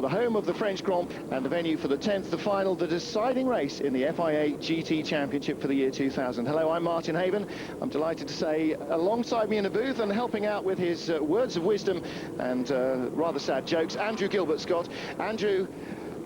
The home of the French Grand Prix and the venue for the 10th, the final, the deciding race in the Fia GT Championship for the year 2000. Hello, I'm Martin Haven. I'm delighted to say, alongside me in the booth and helping out with his words of wisdom and rather sad jokes, Andrew Gilbert, Scott. Andrew,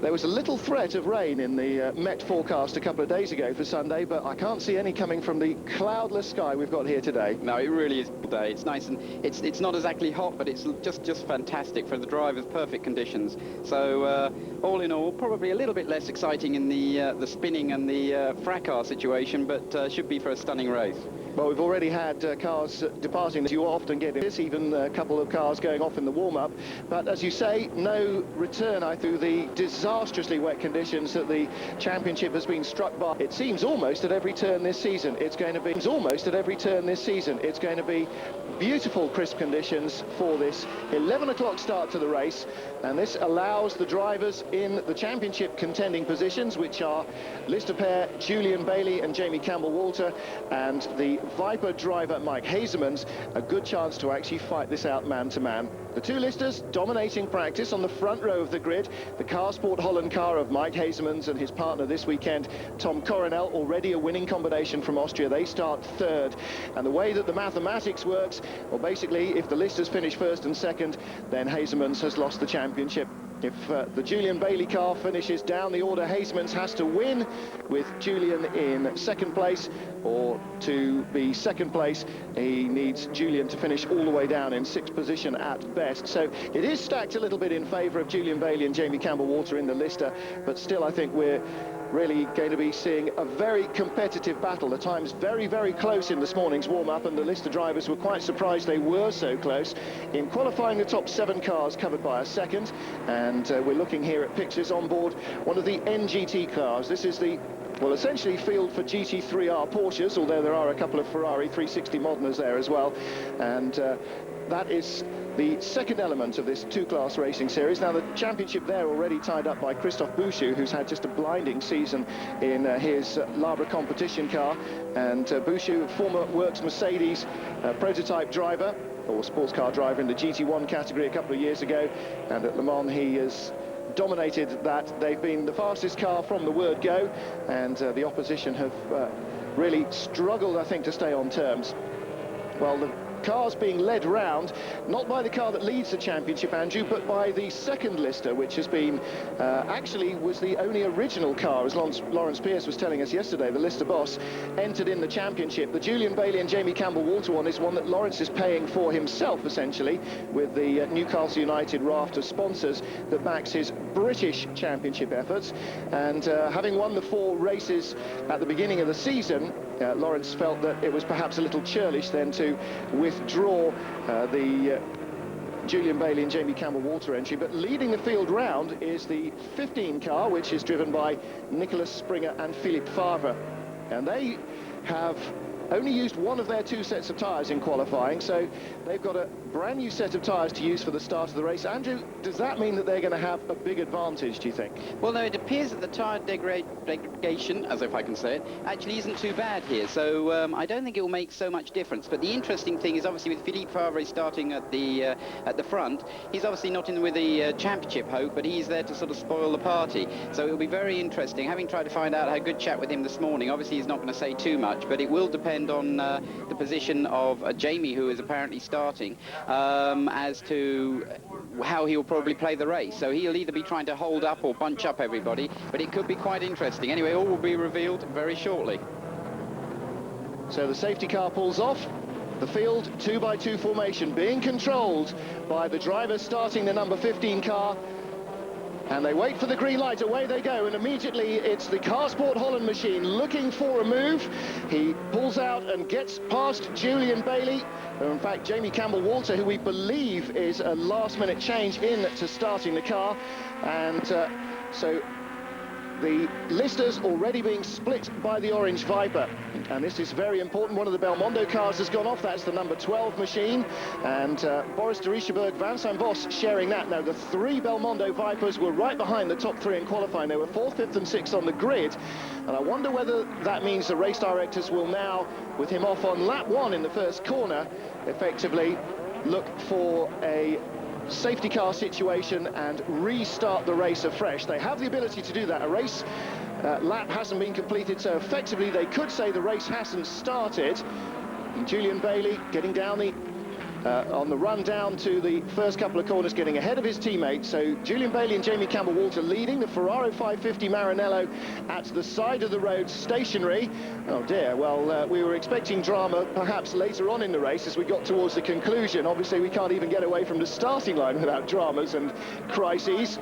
there was a little threat of rain in the Met forecast a couple of days ago for Sunday, but I can't see any coming from the cloudless sky we've got here today. No, it really is all day. It's nice, and it's not exactly hot, but it's just fantastic for the drivers. Perfect conditions. So all in all, probably a little bit less exciting in the spinning and the fracas situation, but should be for a stunning race. Well, we've already had cars departing. You often get this, even a couple of cars going off in the warm-up. But as you say, no return through the disastrously wet conditions that the championship has been struck by. It seems almost at every turn this season it's going to be beautiful crisp conditions for this 11 o'clock start to the race, and this allows the drivers in the championship contending positions, which are Lister pair Julian Bailey and Jamie Campbell-Walter, and the Viper driver Mike Hazemans, a good chance to actually fight this out man-to-man. The two Listers dominating practice on the front row of the grid. The Car Sport Holland car of Mike Hazemans and his partner this weekend, Tom Coronel, already a winning combination from Austria. They start third. And the way that the mathematics works, well, basically, if the Listers finish first and second, then Hazemans has lost the championship. If the Julian Bailey car finishes down the order, Hazemans has to win, with Julian in second place, or to be second place, he needs Julian to finish all the way down in sixth position at best. So it is stacked a little bit in favour of Julian Bailey and Jamie Campbell-Walter in the Lister, but still I think we're really going to be seeing a very competitive battle. The time's very, very close in this morning's warm-up, and the Lister drivers were quite surprised they were so close. In qualifying, the top 7 cars covered by a second, and we're looking here at pictures on board one of the NGT cars. This is the, well, essentially field for GT3R Porsches, although there are a couple of Ferrari 360 Modenas there as well, and that is the second element of this two-class racing series. Now, the championship there already tied up by Christophe Bouchou, who's had just a blinding season in his Labre competition car. And Bouchou, former Works Mercedes prototype driver, or sports car driver in the GT1 category a couple of years ago. And at Le Mans, he has dominated that. They've been the fastest car from the word go, and the opposition have really struggled, I think, to stay on terms. Well, the cars being led round, not by the car that leads the championship, Andrew, but by the second Lister, which has been, actually was the only original car, as Lawrence Pierce was telling us yesterday, the Lister boss, entered in the championship. The Julian Bailey and Jamie Campbell-Walter one is one that Lawrence is paying for himself, essentially, with the Newcastle United raft of sponsors that backs his British championship efforts. And having won the 4 races at the beginning of the season, Lawrence felt that it was perhaps a little churlish then to withdraw the Julian Bailey and Jamie Campbell-Walter entry. But leading the field round is the 15 car, which is driven by Nicholas Springer and Philippe Favre. And they have only used one of their 2 sets of tyres in qualifying, so they've got a brand new set of tyres to use for the start of the race. Andrew, does that mean that they're going to have a big advantage, do you think? Well, no, it appears that the tyre degradation, as if I can say it, actually isn't too bad here, so I don't think it will make so much difference. But the interesting thing is, obviously, with Philippe Favre starting at the front, he's obviously not in with the championship hope, but he's there to sort of spoil the party. So it'll be very interesting. Having tried to find out, I had a good chat with him this morning. Obviously, he's not going to say too much, but it will depend on the position of Jamie, who is apparently starting, as to how he'll probably play the race. So he'll either be trying to hold up or bunch up everybody, but it could be quite interesting. Anyway, all will be revealed very shortly. So the safety car pulls off. The field 2x2 formation being controlled by the driver starting the number 15 car. And they wait for the green light, away they go, and immediately it's the Car Sport Holland machine looking for a move. He pulls out and gets past Julian Bailey, or in fact Jamie Campbell-Walter, who we believe is a last-minute change in to starting the car. And so the Listers already being split by the orange Viper, and this is very important. One of the Belmondo cars has gone off. That's the number 12 machine, and Boris de Richebourg, Vincent Voss sharing that. Now, the 3 Belmondo Vipers were right behind the top 3 in qualifying. They were 4th, 5th and 6th on the grid, and I wonder whether that means the race directors will now, with him off on lap 1 in the first corner, effectively look for a safety car situation and restart the race afresh. They have the ability to do that. A race lap hasn't been completed, so effectively they could say the race hasn't started. And Julian Bailey getting down on the run down to the first couple of corners, getting ahead of his teammates. So Julian Bailey and Jamie Campbell-Walter leading, the Ferraro 550 Maranello at the side of the road, stationary. Oh dear, well, we were expecting drama perhaps later on in the race as we got towards the conclusion. Obviously we can't even get away from the starting line without dramas and crises.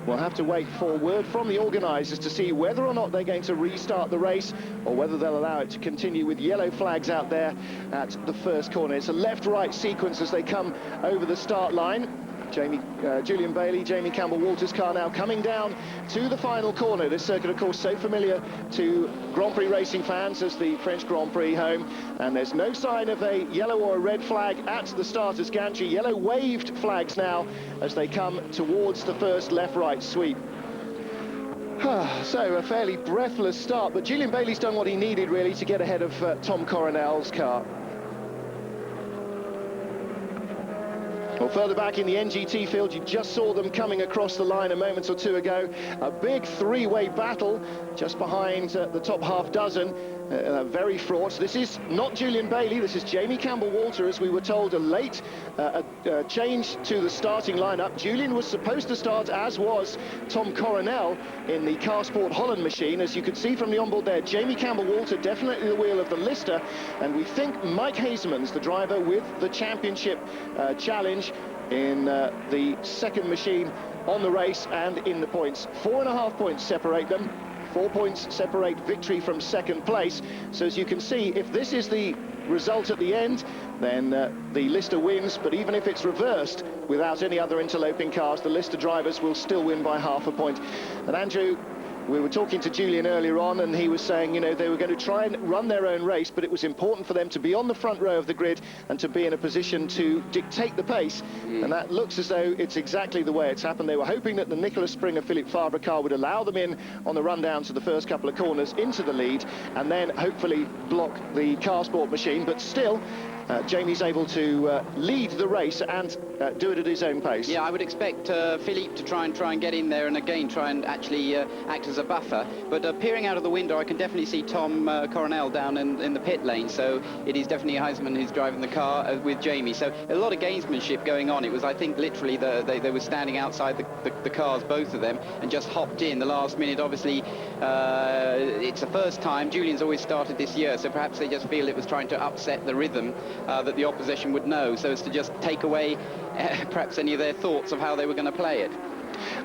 We'll have to wait for word from the organisers to see whether or not they're going to restart the race or whether they'll allow it to continue with yellow flags out there at the first corner. It's a left-right sequence as they come over the start line. Julian Bailey, Jamie Campbell-Walter's car now coming down to the final corner. This circuit, of course, so familiar to Grand Prix racing fans as the French Grand Prix home. And there's no sign of a yellow or a red flag at the starter's gantry. Yellow waved flags now as they come towards the first left-right sweep. So a fairly breathless start, but Julian Bailey's done what he needed, really, to get ahead of Tom Coronel's car. Well, further back in the NGT field, you just saw them coming across the line a moment or two ago. A big three-way battle just behind the top half dozen. Very fraught. This is not Julian Bailey, this is Jamie Campbell-Walter, as we were told, a late change to the starting lineup. Julian was supposed to start, as was Tom Coronel, in the Car Sport Holland machine. As you could see from the onboard there, Jamie Campbell-Walter definitely the wheel of the Lister, and we think Mike Hazeman's the driver with the championship challenge in the second machine on the race and in the points. 4.5 points separate them. 4 points separate victory from second place. So as you can see, if this is the result at the end, then the Lister wins. But even if it's reversed without any other interloping cars, the Lister drivers will still win by half a point. And Andrew, we were talking to Julian earlier on, and he was saying, you know, they were going to try and run their own race, but it was important for them to be on the front row of the grid and to be in a position to dictate the pace. And that looks as though it's exactly the way it's happened. They were hoping that the Nicolas Springer Philippe Favre car would allow them in on the run down to the first couple of corners into the lead, and then hopefully block the Car Sport machine. But still, Jamie's able to lead the race and do it at his own pace. Yeah, I would expect Philippe to try and get in there and again try and actually act as a buffer. But peering out of the window, I can definitely see Tom Coronel down in the pit lane. So it is definitely Heisman who's driving the car with Jamie. So a lot of gamesmanship going on. It was, I think, literally they were standing outside the cars, both of them, and just hopped in the last minute. Obviously, it's the first time. Julian's always started this year, so perhaps they just feel it was trying to upset the rhythm that the opposition would know, so as to just take away perhaps any of their thoughts of how they were going to play it.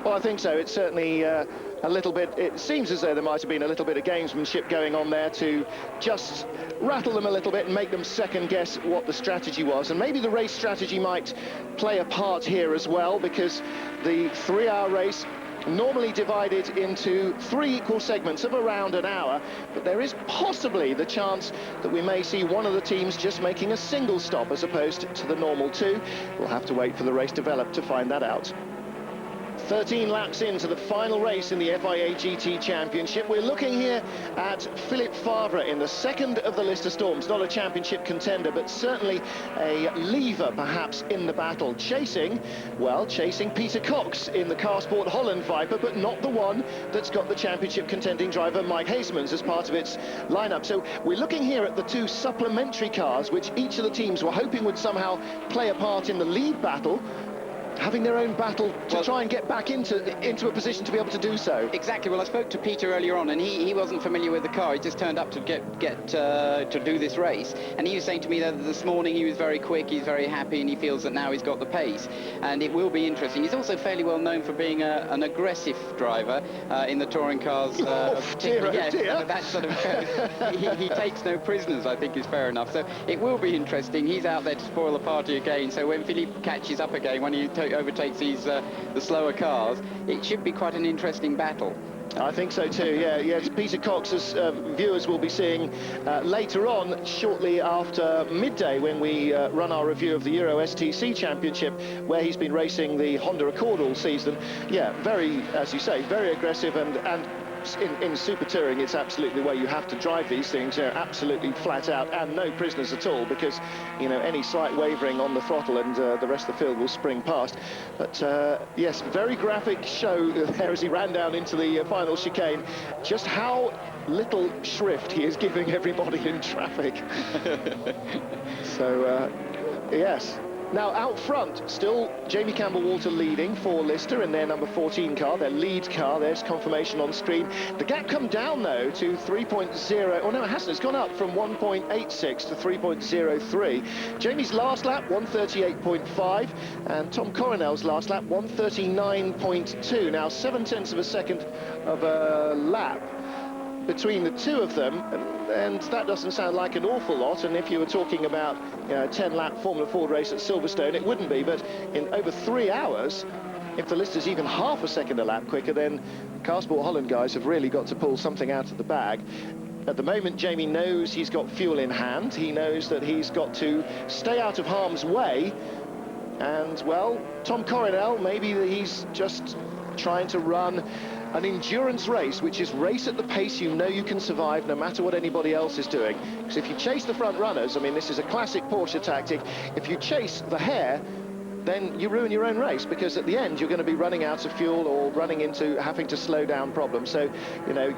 Well, I think so. It's certainly a little bit, it seems as though there might have been a little bit of gamesmanship going on there to just rattle them a little bit and make them second guess what the strategy was. And maybe the race strategy might play a part here as well, because the 3-hour race normally divided into 3 equal segments of around an hour, but there is possibly the chance that we may see one of the teams just making a single stop as opposed to the normal 2. We'll have to wait for the race to develop to find that out. 13 laps into the final race in the FIA GT Championship. We're looking here at Philippe Favre in the second of the Lister Storms. Not a championship contender, but certainly a lever perhaps in the battle. Chasing Peter Cox in the Car Sport Holland Viper, but not the one that's got the championship contending driver Mike Hazeman's as part of its lineup. So we're looking here at the 2 supplementary cars, which each of the teams were hoping would somehow play a part in the lead battle, having their own battle to try and get back into a position to be able to do so. Exactly. Well, I spoke to Peter earlier on, and he wasn't familiar with the car. He just turned up to to do this race, and he was saying to me that this morning he was very quick, he's very happy, and he feels that now he's got the pace, and it will be interesting. He's also fairly well known for being an aggressive driver in the touring cars. Dear. That sort of he takes no prisoners, I think, is fair enough. So it will be interesting. He's out there to spoil the party again. So when Philippe catches up again, when he overtakes these the slower cars, it should be quite an interesting battle. I think so too, yeah. Yes, Peter Cox, as viewers will be seeing later on, shortly after midday, when we run our review of the Euro STC Championship, where he's been racing the Honda Accord all season. Yeah, very, as you say, very aggressive and in super touring, it's absolutely the way you have to drive these things, absolutely flat out, and no prisoners at all, because, any slight wavering on the throttle and the rest of the field will spring past. But yes, very graphic show there as he ran down into the final chicane, just how little shrift he is giving everybody in traffic. So, yes. Now, out front, still Jamie Campbell-Walter leading for Lister in their number 14 car, their lead car. There's confirmation on screen. The gap come down, though, to 3.0. Oh, no, it hasn't. It's gone up from 1.86 to 3.03. Jamie's last lap, 138.5, and Tom Coronel's last lap, 139.2. Now, 0.7 of a second of a lap between the two of them, and that doesn't sound like an awful lot. And if you were talking about a 10-lap Formula Ford race at Silverstone, it wouldn't be. But in over 3 hours, if the list is even half a second a lap quicker, then Car Sport Holland guys have really got to pull something out of the bag. At the moment, Jamie knows he's got fuel in hand. He knows that he's got to stay out of harm's way. And, well, Tom Coronel, maybe he's just trying to run an endurance race, which is race at the pace you know you can survive no matter what anybody else is doing. Because if you chase the front runners, I mean, this is a classic Porsche tactic. If you chase the hare, then you ruin your own race, because at the end you're going to be running out of fuel or running into having to slow down problems. So,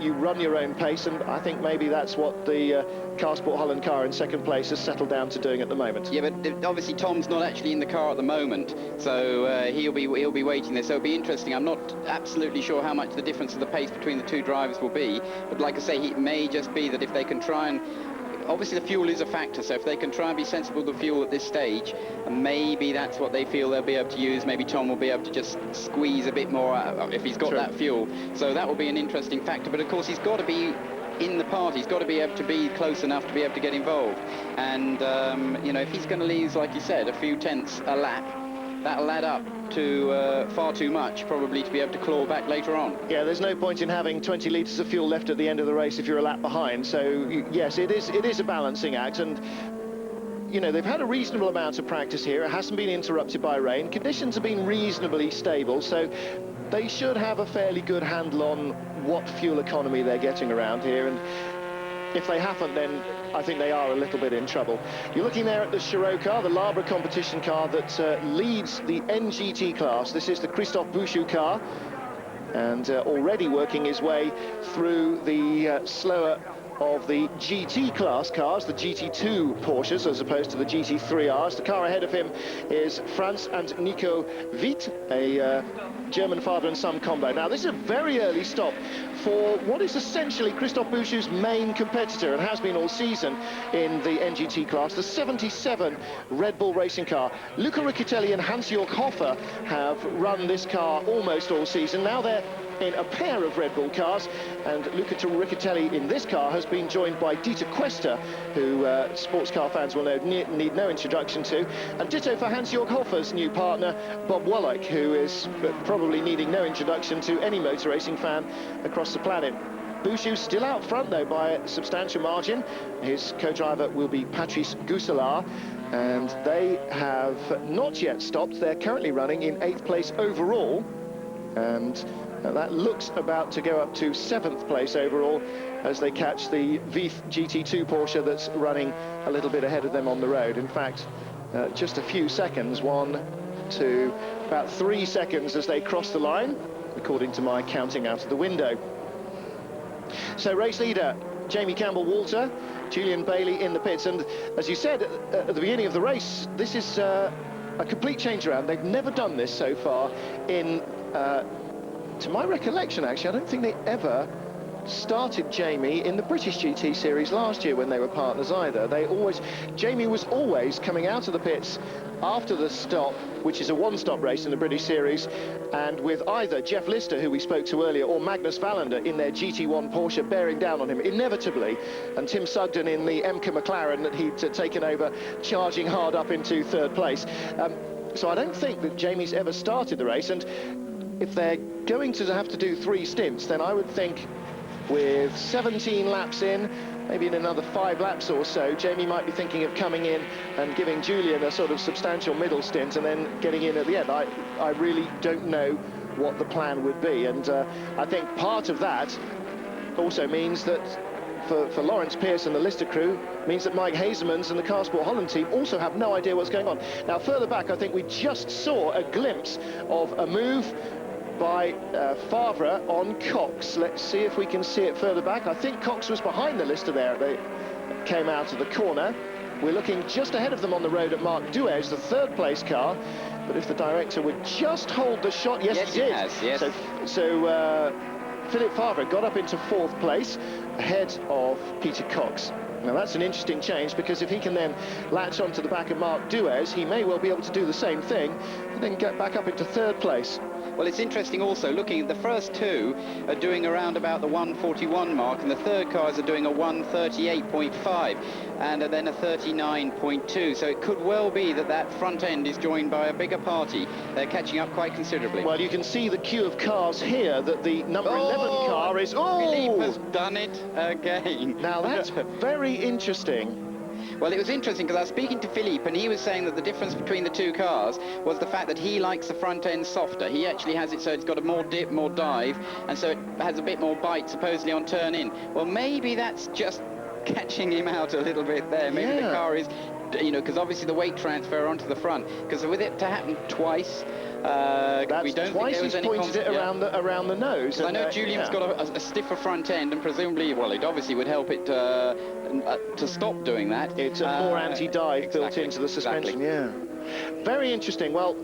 you run your own pace, and I think maybe that's what the Car Sport Holland car in second place has settled down to doing at the moment. Yeah, but obviously Tom's not actually in the car at the moment, so he'll be waiting there. So it'll be interesting. I'm not absolutely sure how much the difference of the pace between the two drivers will be, but like I say, it may just be that if they can try and... Obviously the fuel is a factor, so if they can try and be sensible with the fuel at this stage, and maybe that's what they feel they'll be able to use. Maybe Tom will be able to just squeeze a bit more out if he's got that fuel. So that will be an interesting factor, but of course he's got to be in the part. He's got to be able to be close enough to be able to get involved. And, if he's going to lose, like you said, a few tenths a lap, that'll add up to far too much, probably, to be able to claw back later on. Yeah, there's no point in having 20 litres of fuel left at the end of the race if you're a lap behind. So, yes, it is a balancing act. And, they've had a reasonable amount of practice here. It hasn't been interrupted by rain. Conditions have been reasonably stable, so they should have a fairly good handle on what fuel economy they're getting around here. And if they haven't, then I think they are a little bit in trouble. You're looking there at the Chirot car, the Labra competition car that leads the NGT class. This is the Christophe Bouchou car, and already working his way through the slower of the GT class cars, the GT2 Porsches, as opposed to the GT3Rs. The car ahead of him is Franz and Nico Witt, a German father and son combo. Now, this is a very early stop for what is essentially Christophe Bouchou's main competitor, and has been all season in the NGT class, the 77 Red Bull racing car. Luca Riccitelli and Hans-Jörg Hofer have run this car almost all season. Now they're in a pair of Red Bull cars, and Luca Riccitelli in this car has been joined by Dieter Quester, who sports car fans will know need no introduction to, and ditto for Hans-Jörg Hofer's new partner, Bob Wallach, who is probably needing no introduction to any motor racing fan across the planet. Bouchou still out front, though, by a substantial margin. His co-driver will be Patrice Gousselard, and they have not yet stopped. They're currently running in 8th place overall, and that looks about to go up to 7th place overall as they catch the Veith GT2 Porsche that's running a little bit ahead of them on the road. In fact, just a few seconds, 1, 2, about 3 seconds as they cross the line, according to my counting out of the window. So race leader Jamie Campbell-Walter, Julian Bailey in the pits, and as you said at the beginning of the race, this is a complete change around. They've never done this so far in to my recollection, actually, I don't think they ever started Jamie in the British GT series last year when they were partners either. Jamie was always coming out of the pits after the stop, which is a one-stop race in the British series, and with either Jeff Lister, who we spoke to earlier, or Magnus Wallander in their GT1 Porsche bearing down on him, inevitably, and Tim Sugden in the MK McLaren that he'd taken over, charging hard up into 3rd place. So I don't think that Jamie's ever started the race, and if they're going to have to do 3 stints, then I would think with 17 laps in, maybe in another 5 laps or so, Jamie might be thinking of coming in and giving Julian a sort of substantial middle stint and then getting in at the end. I really don't know what the plan would be, and I think part of that also means that for Lawrence Pierce and the Lister crew, means that Mike Hazemans and the Car Sport Holland team also have no idea what's going on. Now, further back, I think we just saw a glimpse of a move by Favre on Cox. Let's see if we can see it further back. I think Cox was behind the Lister there. They came out of the corner. We're looking just ahead of them on the road at Marc Duez, the third place car. But if the director would just hold the shot, yes, he did. Has, yes. So Philippe Favre got up into fourth place ahead of Peter Cox. Now that's an interesting change, because if he can then latch onto the back of Marc Duez, he may well be able to do the same thing and then get back up into third place. Well, it's interesting also looking at the first two are doing around about the 141 mark, and the third cars are doing a 138.5 and then a 39.2. So it could well be that that front end is joined by a bigger party. They're catching up quite considerably. Well, you can see the queue of cars here that the number 11 car is... Philippe has done it again. Now that's very interesting. Well, it was interesting because I was speaking to Philippe, and he was saying that the difference between the two cars was the fact that he likes the front end softer. He actually has it so it's got a more dip, more dive, and so it has a bit more bite, supposedly, on turn in. Well, maybe that's just catching him out a little bit there. Maybe the car is, you know, because obviously the weight transfer onto the front. Because with it to happen twice, we don't twice think there was any pointed it around the nose. I know Julian's got a stiffer front end, and presumably, well, it obviously would help it to stop doing that. It's a more anti-dive built into the suspension. Yeah. Very interesting. Well,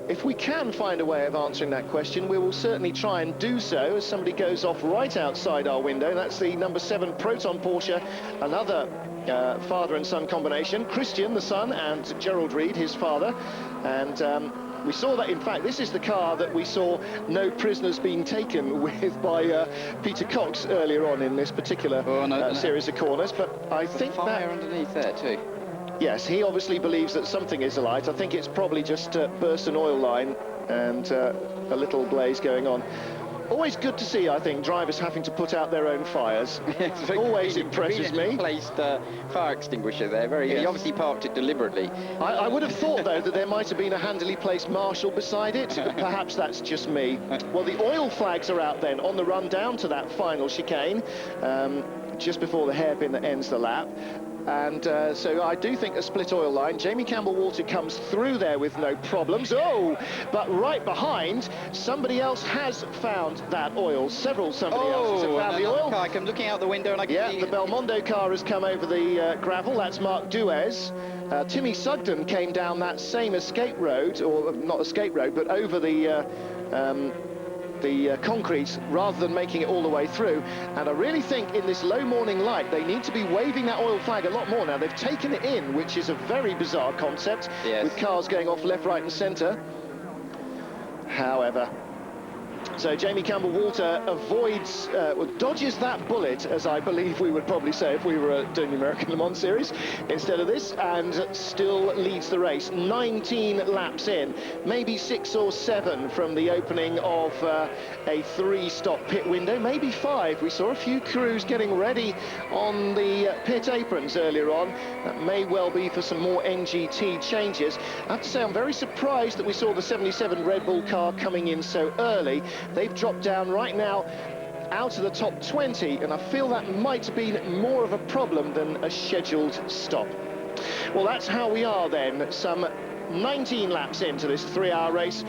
if we can find a way of answering that question, we will certainly try and do so as somebody goes off right outside our window. That's the number 7 Proton Porsche, another father and son combination. Christian, the son, and Gerald Reed, his father. And we saw that, in fact, this is the car that we saw no prisoners being taken with by Peter Cox earlier on in this particular series of corners. But I think fire underneath there too. Yes, he obviously believes that something is alight. I think it's probably just burst an oil line and a little blaze going on. Always good to see, I think, drivers having to put out their own fires. Always impresses me. Placed fire extinguisher there. He obviously parked it deliberately. I would have thought, though, that there might have been a handily placed marshal beside it. Perhaps that's just me. Well, the oil flags are out then on the run down to that final chicane, just before the hairpin that ends the lap. And so I do think a split oil line. Jamie Campbell-Walter comes through there with no problems. Oh, but right behind, somebody else has found that oil. Somebody else have found the oil. I'm looking out the window and I can see... the Belmondo car has come over the gravel. That's Marc Duez. Timmy Sugden came down that same escape road, or not escape road, but over the concrete rather than making it all the way through. And I really think in this low morning light they need to be waving that oil flag a lot more. Now they've taken it in, which is a very bizarre concept, with cars going off left, right and centre. However, so Jamie Campbell-Walter avoids, dodges that bullet, as I believe we would probably say if we were doing the American Le Mans series instead of this, and still leads the race. 19 laps in, maybe 6 or 7 from the opening of a 3-stop pit window, maybe 5. We saw a few crews getting ready on the pit aprons earlier on. That may well be for some more NGT changes. I have to say I'm very surprised that we saw the 77 Red Bull car coming in so early. They've dropped down right now out of the top 20, and I feel that might have been more of a problem than a scheduled stop. Well, that's how we are then, some 19 laps into this 3-hour race.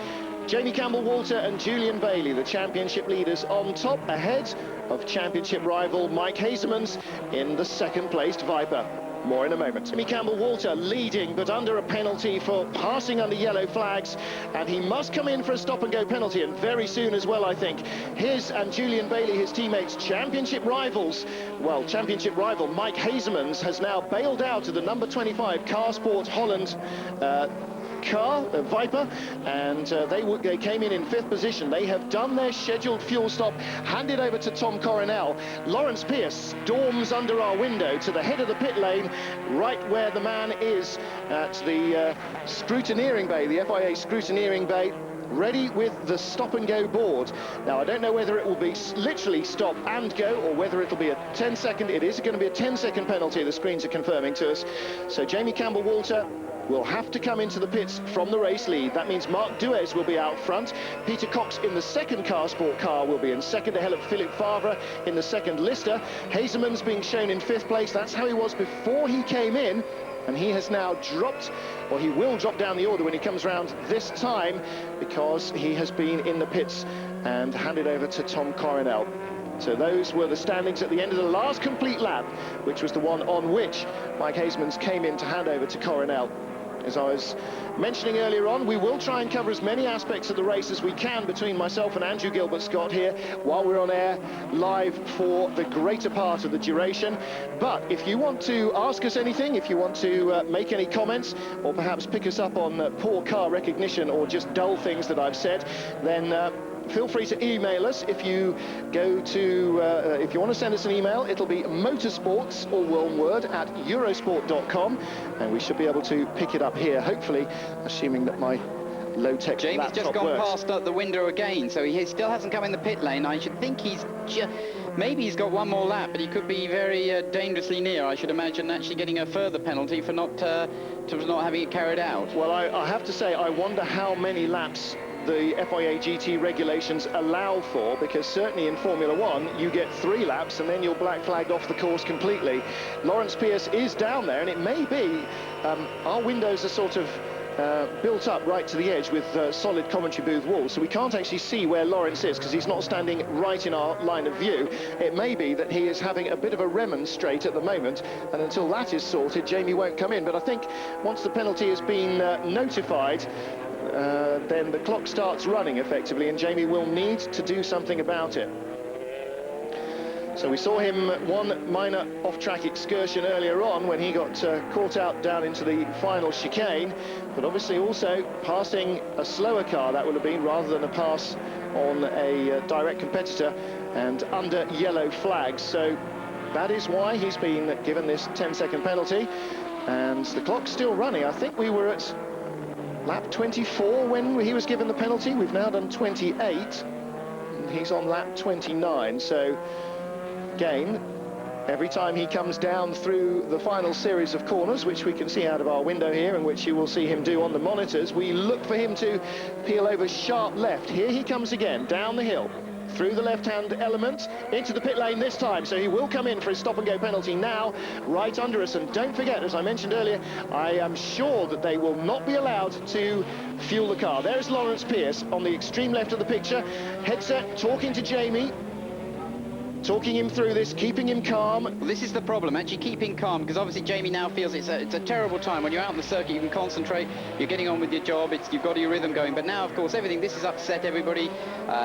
Jamie Campbell-Walter and Julian Bailey, the championship leaders, on top, ahead of championship rival Mike Hazemans in the second-placed Viper. More in a moment. Jamie Campbell-Walter leading, but under a penalty for passing under yellow flags, and he must come in for a stop-and-go penalty, and very soon as well, I think. His and Julian Bailey, his teammates, championship rivals. Well, championship rival Mike Hazemans has now bailed out of the number 25 Car Sport Holland car, Viper, and they came in 5th position. They have done their scheduled fuel stop, handed over to Tom Coronel. Lawrence Pierce storms under our window to the head of the pit lane, right where the man is at the scrutineering bay, the FIA scrutineering bay, ready with the stop-and-go board. Now, I don't know whether it will be literally stop and go, or whether it'll be a 10-second. It is going to be a 10-second penalty, the screens are confirming to us. So Jamie Campbell-Walter will have to come into the pits from the race lead. That means Marc Duez will be out front. Peter Cox in the second car sport car will be in second, ahead of Philippe Favre in the second Lister. Hazeman's being shown in 5th place. That's how he was before he came in, and he has now dropped, or he will drop down the order when he comes round this time, because he has been in the pits and handed over to Tom Coronel. So those were the standings at the end of the last complete lap, which was the one on which Mike Hasemans came in to hand over to Coronel. As I was mentioning earlier on, we will try and cover as many aspects of the race as we can between myself and Andrew Gilbert-Scott here while we're on air live for the greater part of the duration. But if you want to ask us anything, if you want to make any comments, or perhaps pick us up on poor car recognition or just dull things that I've said, then feel free to email us. If you go to, if you want to send us an email, it'll be motorsports, all one word, at eurosport.com, and we should be able to pick it up here, hopefully, assuming that my low-tech Jamie's laptop just gone works. past the window again, so he still hasn't come in the pit lane. I should think he's maybe he's got one more lap, but he could be very dangerously near. I should imagine actually getting a further penalty for not having it carried out. Well, I have to say, I wonder how many laps the FIA GT regulations allow for, because certainly in Formula 1 you get 3 laps and then you're black flagged off the course completely. Lawrence Pierce is down there, and it may be our windows are sort of built up right to the edge with solid commentary booth walls, so we can't actually see where Lawrence is because he's not standing right in our line of view. It may be that he is having a bit of a remonstrate at the moment, and until that is sorted, Jamie won't come in. But I think once the penalty has been notified, then the clock starts running effectively, and Jamie will need to do something about it. So we saw him one minor off-track excursion earlier on when he got caught out down into the final chicane, but obviously also passing a slower car, that would have been, rather than a pass on a direct competitor and under yellow flags. So that is why he's been given this 10-second penalty, and the clock's still running. I think we were at lap 24 when he was given the penalty. We've now done 28, and he's on lap 29. So again, every time he comes down through the final series of corners, which we can see out of our window here, and which you will see him do on the monitors, we look for him to peel over sharp left. Here he comes again, down the hill, through the left-hand element, into the pit lane this time, so he will come in for his stop-and-go penalty now, right under us. And don't forget, as I mentioned earlier, I am sure that they will not be allowed to fuel the car. There's Lawrence Pierce on the extreme left of the picture, headset, talking to Jamie, talking him through this, keeping him calm. Well, this is the problem, actually keeping calm, because obviously Jamie now feels it's a terrible time. When you're out on the circuit, you can concentrate, you're getting on with your job, you've got your rhythm going. But now, of course, this has upset everybody.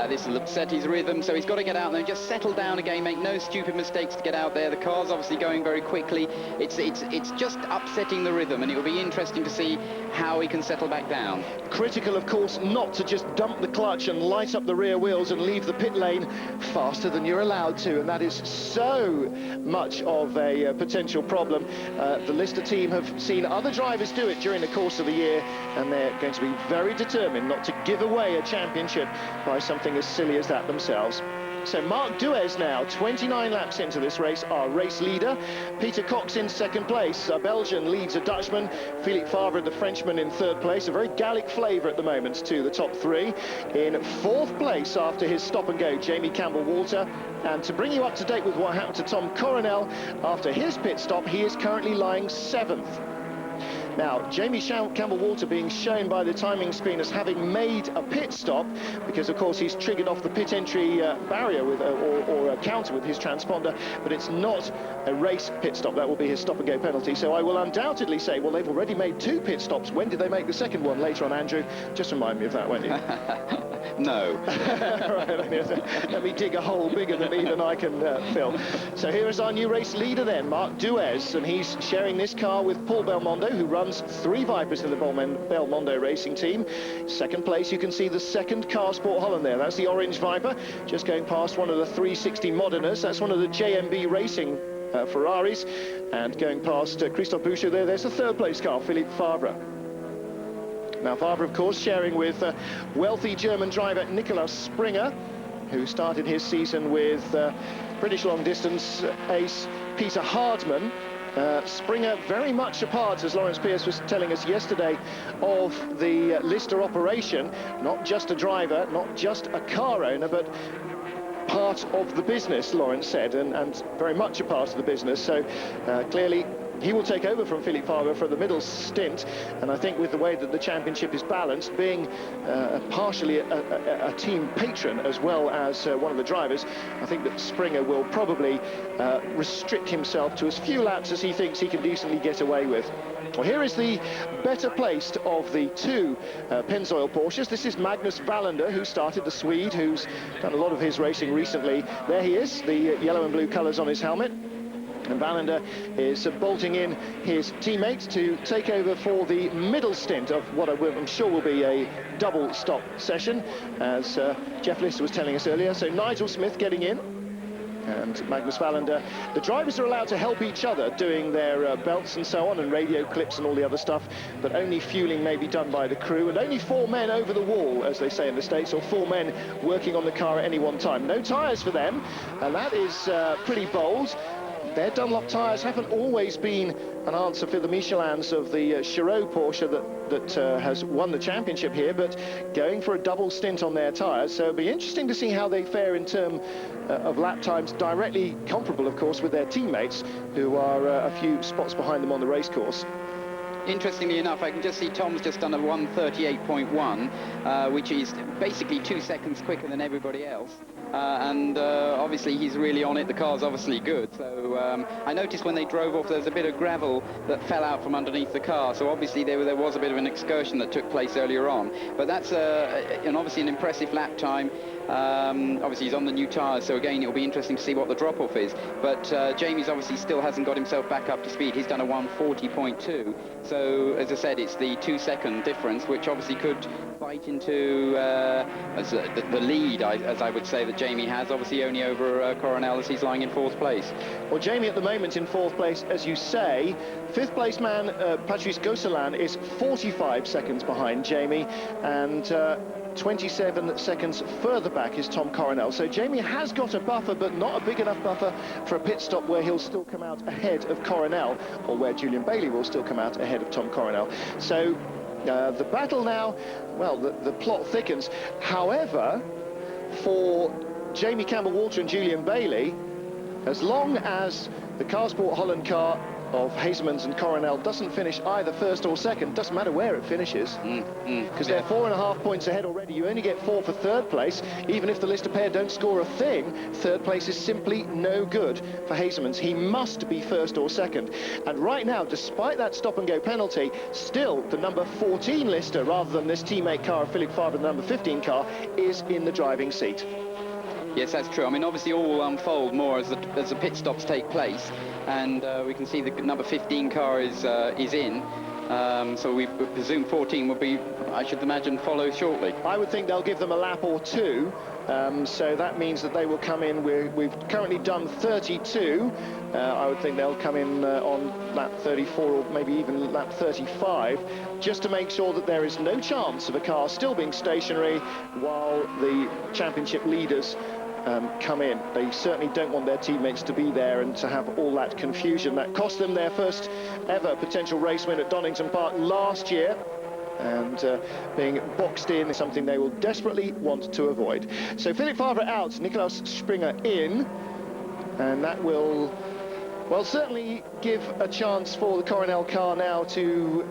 This will upset his rhythm, so he's got to get out there and just settle down again, make no stupid mistakes to get out there. The car's obviously going very quickly. It's just upsetting the rhythm, and it will be interesting to see how he can settle back down. Critical, of course, not to just dump the clutch and light up the rear wheels and leave the pit lane faster than you're allowed to. And that is so much of a potential problem. The Lister team have seen other drivers do it during the course of the year, and they're going to be very determined not to give away a championship by something as silly as that themselves. So Marc Duez now, 29 laps into this race, our race leader. Peter Cox in second place. A Belgian leads a Dutchman. Philippe Favre, the Frenchman, in third place. A very Gallic flavour at the moment to the top 3. In fourth place after his stop-and-go, Jamie Campbell-Walter. And to bring you up to date with what happened to Tom Coronel after his pit stop, he is currently lying 7th. Now, Jamie Campbell-Walter being shown by the timing screen as having made a pit stop, because of course he's triggered off the pit entry barrier with or a counter with his transponder, but it's not a race pit stop. That will be his stop-and-go penalty. So I will undoubtedly say, well, they've already made 2 pit stops. When did they make the second one? Later on, Andrew. Just remind me of that, won't you? No. Right, let me dig a hole bigger than even I can fill. So here is our new race leader then, Marc Duez, and he's sharing this car with Paul Belmondo, who runs 3 Vipers in the Belmondo racing team. Second place, you can see the second Car Sport Holland there. That's the orange Viper, just going past one of the 360 Moderners. That's one of the JMB Racing Ferraris, and going past Christophe Boucher there's the third place car, Philippe Favre. Now Favre, of course, sharing with wealthy German driver Nikolaus Springer, who started his season with British long-distance ace Peter Hardman. Springer very much a part, as Lawrence Pierce was telling us yesterday, of the Lister operation. Not just a driver, not just a car owner, but part of the business, Lawrence said, and very much a part of the business. So clearly he will take over from Philippe Farber for the middle stint, and I think with the way that the championship is balanced, being partially a team patron as well as one of the drivers, I think that Springer will probably restrict himself to as few laps as he thinks he can decently get away with. Well, here is the better placed of the two Pennzoil Porsches. This is Magnus Wallander, who started, the Swede, who's done a lot of his racing recently. There he is, the yellow and blue colours on his helmet. And Wallander is bolting in his teammate to take over for the middle stint of what I'm sure will be a double stop session, as Jeff Lister was telling us earlier. So Nigel Smith getting in, and Magnus Wallander. The drivers are allowed to help each other doing their belts and so on, and radio clips and all the other stuff, but only fueling may be done by the crew, and only 4 men over the wall, as they say in the States, or 4 men working on the car at any one time. No tyres for them, and that is pretty bold. Their Dunlop tyres haven't always been an answer for the Michelins of the Chirot Porsche that has won the championship here, but going for a double stint on their tyres. So it'll be interesting to see how they fare in terms of lap times, directly comparable, of course, with their teammates, who are a few spots behind them on the racecourse. Interestingly enough, I can just see Tom's just done a 1:38.1, which is basically 2 seconds quicker than everybody else. And obviously he's really on it. The car's obviously good. So I noticed when they drove off, there was a bit of gravel that fell out from underneath the car. So obviously there was a bit of an excursion that took place earlier on. But that's obviously an impressive lap time. Obviously he's on the new tyres, so again it'll be interesting to see what the drop-off is. But Jamie's obviously still hasn't got himself back up to speed. He's done a 1:40.2. So as I said, it's the 2-second difference, which obviously could bite into the lead, as I would say, that Jamie has, obviously only over Coronel, as he's lying in 4th place. Well, Jamie at the moment in 4th place, as you say. 5th place man Patrice Gosselin is 45 seconds behind Jamie, and 27 seconds further back is Tom Coronel. So Jamie has got a buffer, but not a big enough buffer for a pit stop where he'll still come out ahead of Coronel, or where Julian Bailey will still come out ahead of Tom Coronel. So the battle now, well, the plot thickens. However, for Jamie Campbell-Walter and Julian Bailey, as long as the Carsport Holland car of Hazemans and Coronel doesn't finish either 1st or 2nd, doesn't matter where it finishes, because they're 4.5 points ahead already. You only get 4 for 3rd place. Even if the Lister pair don't score a thing, 3rd place is simply no good for Hazemans. He must be 1st or 2nd. And right now, despite that stop-and-go penalty, still the number 14 Lister, rather than this teammate car of Philippe Farber, the number 15 car, is in the driving seat. Yes, that's true. I mean, obviously all will unfold more as the pit stops take place, and we can see the number 15 car is in. So we presume 14 will be, I should imagine, follow shortly. I would think they'll give them a lap or two. So that means that they will come in. We've currently done 32. I would think they'll come in on lap 34 or maybe even lap 35, just to make sure that there is no chance of a car still being stationary while the championship leaders come in. They certainly don't want their teammates to be there and to have all that confusion. That cost them their first ever potential race win at Donington Park last year, and being boxed in is something they will desperately want to avoid. So Philippe Farber out, Nikolaus Springer in, and that will, well, certainly give a chance for the Coronel car now to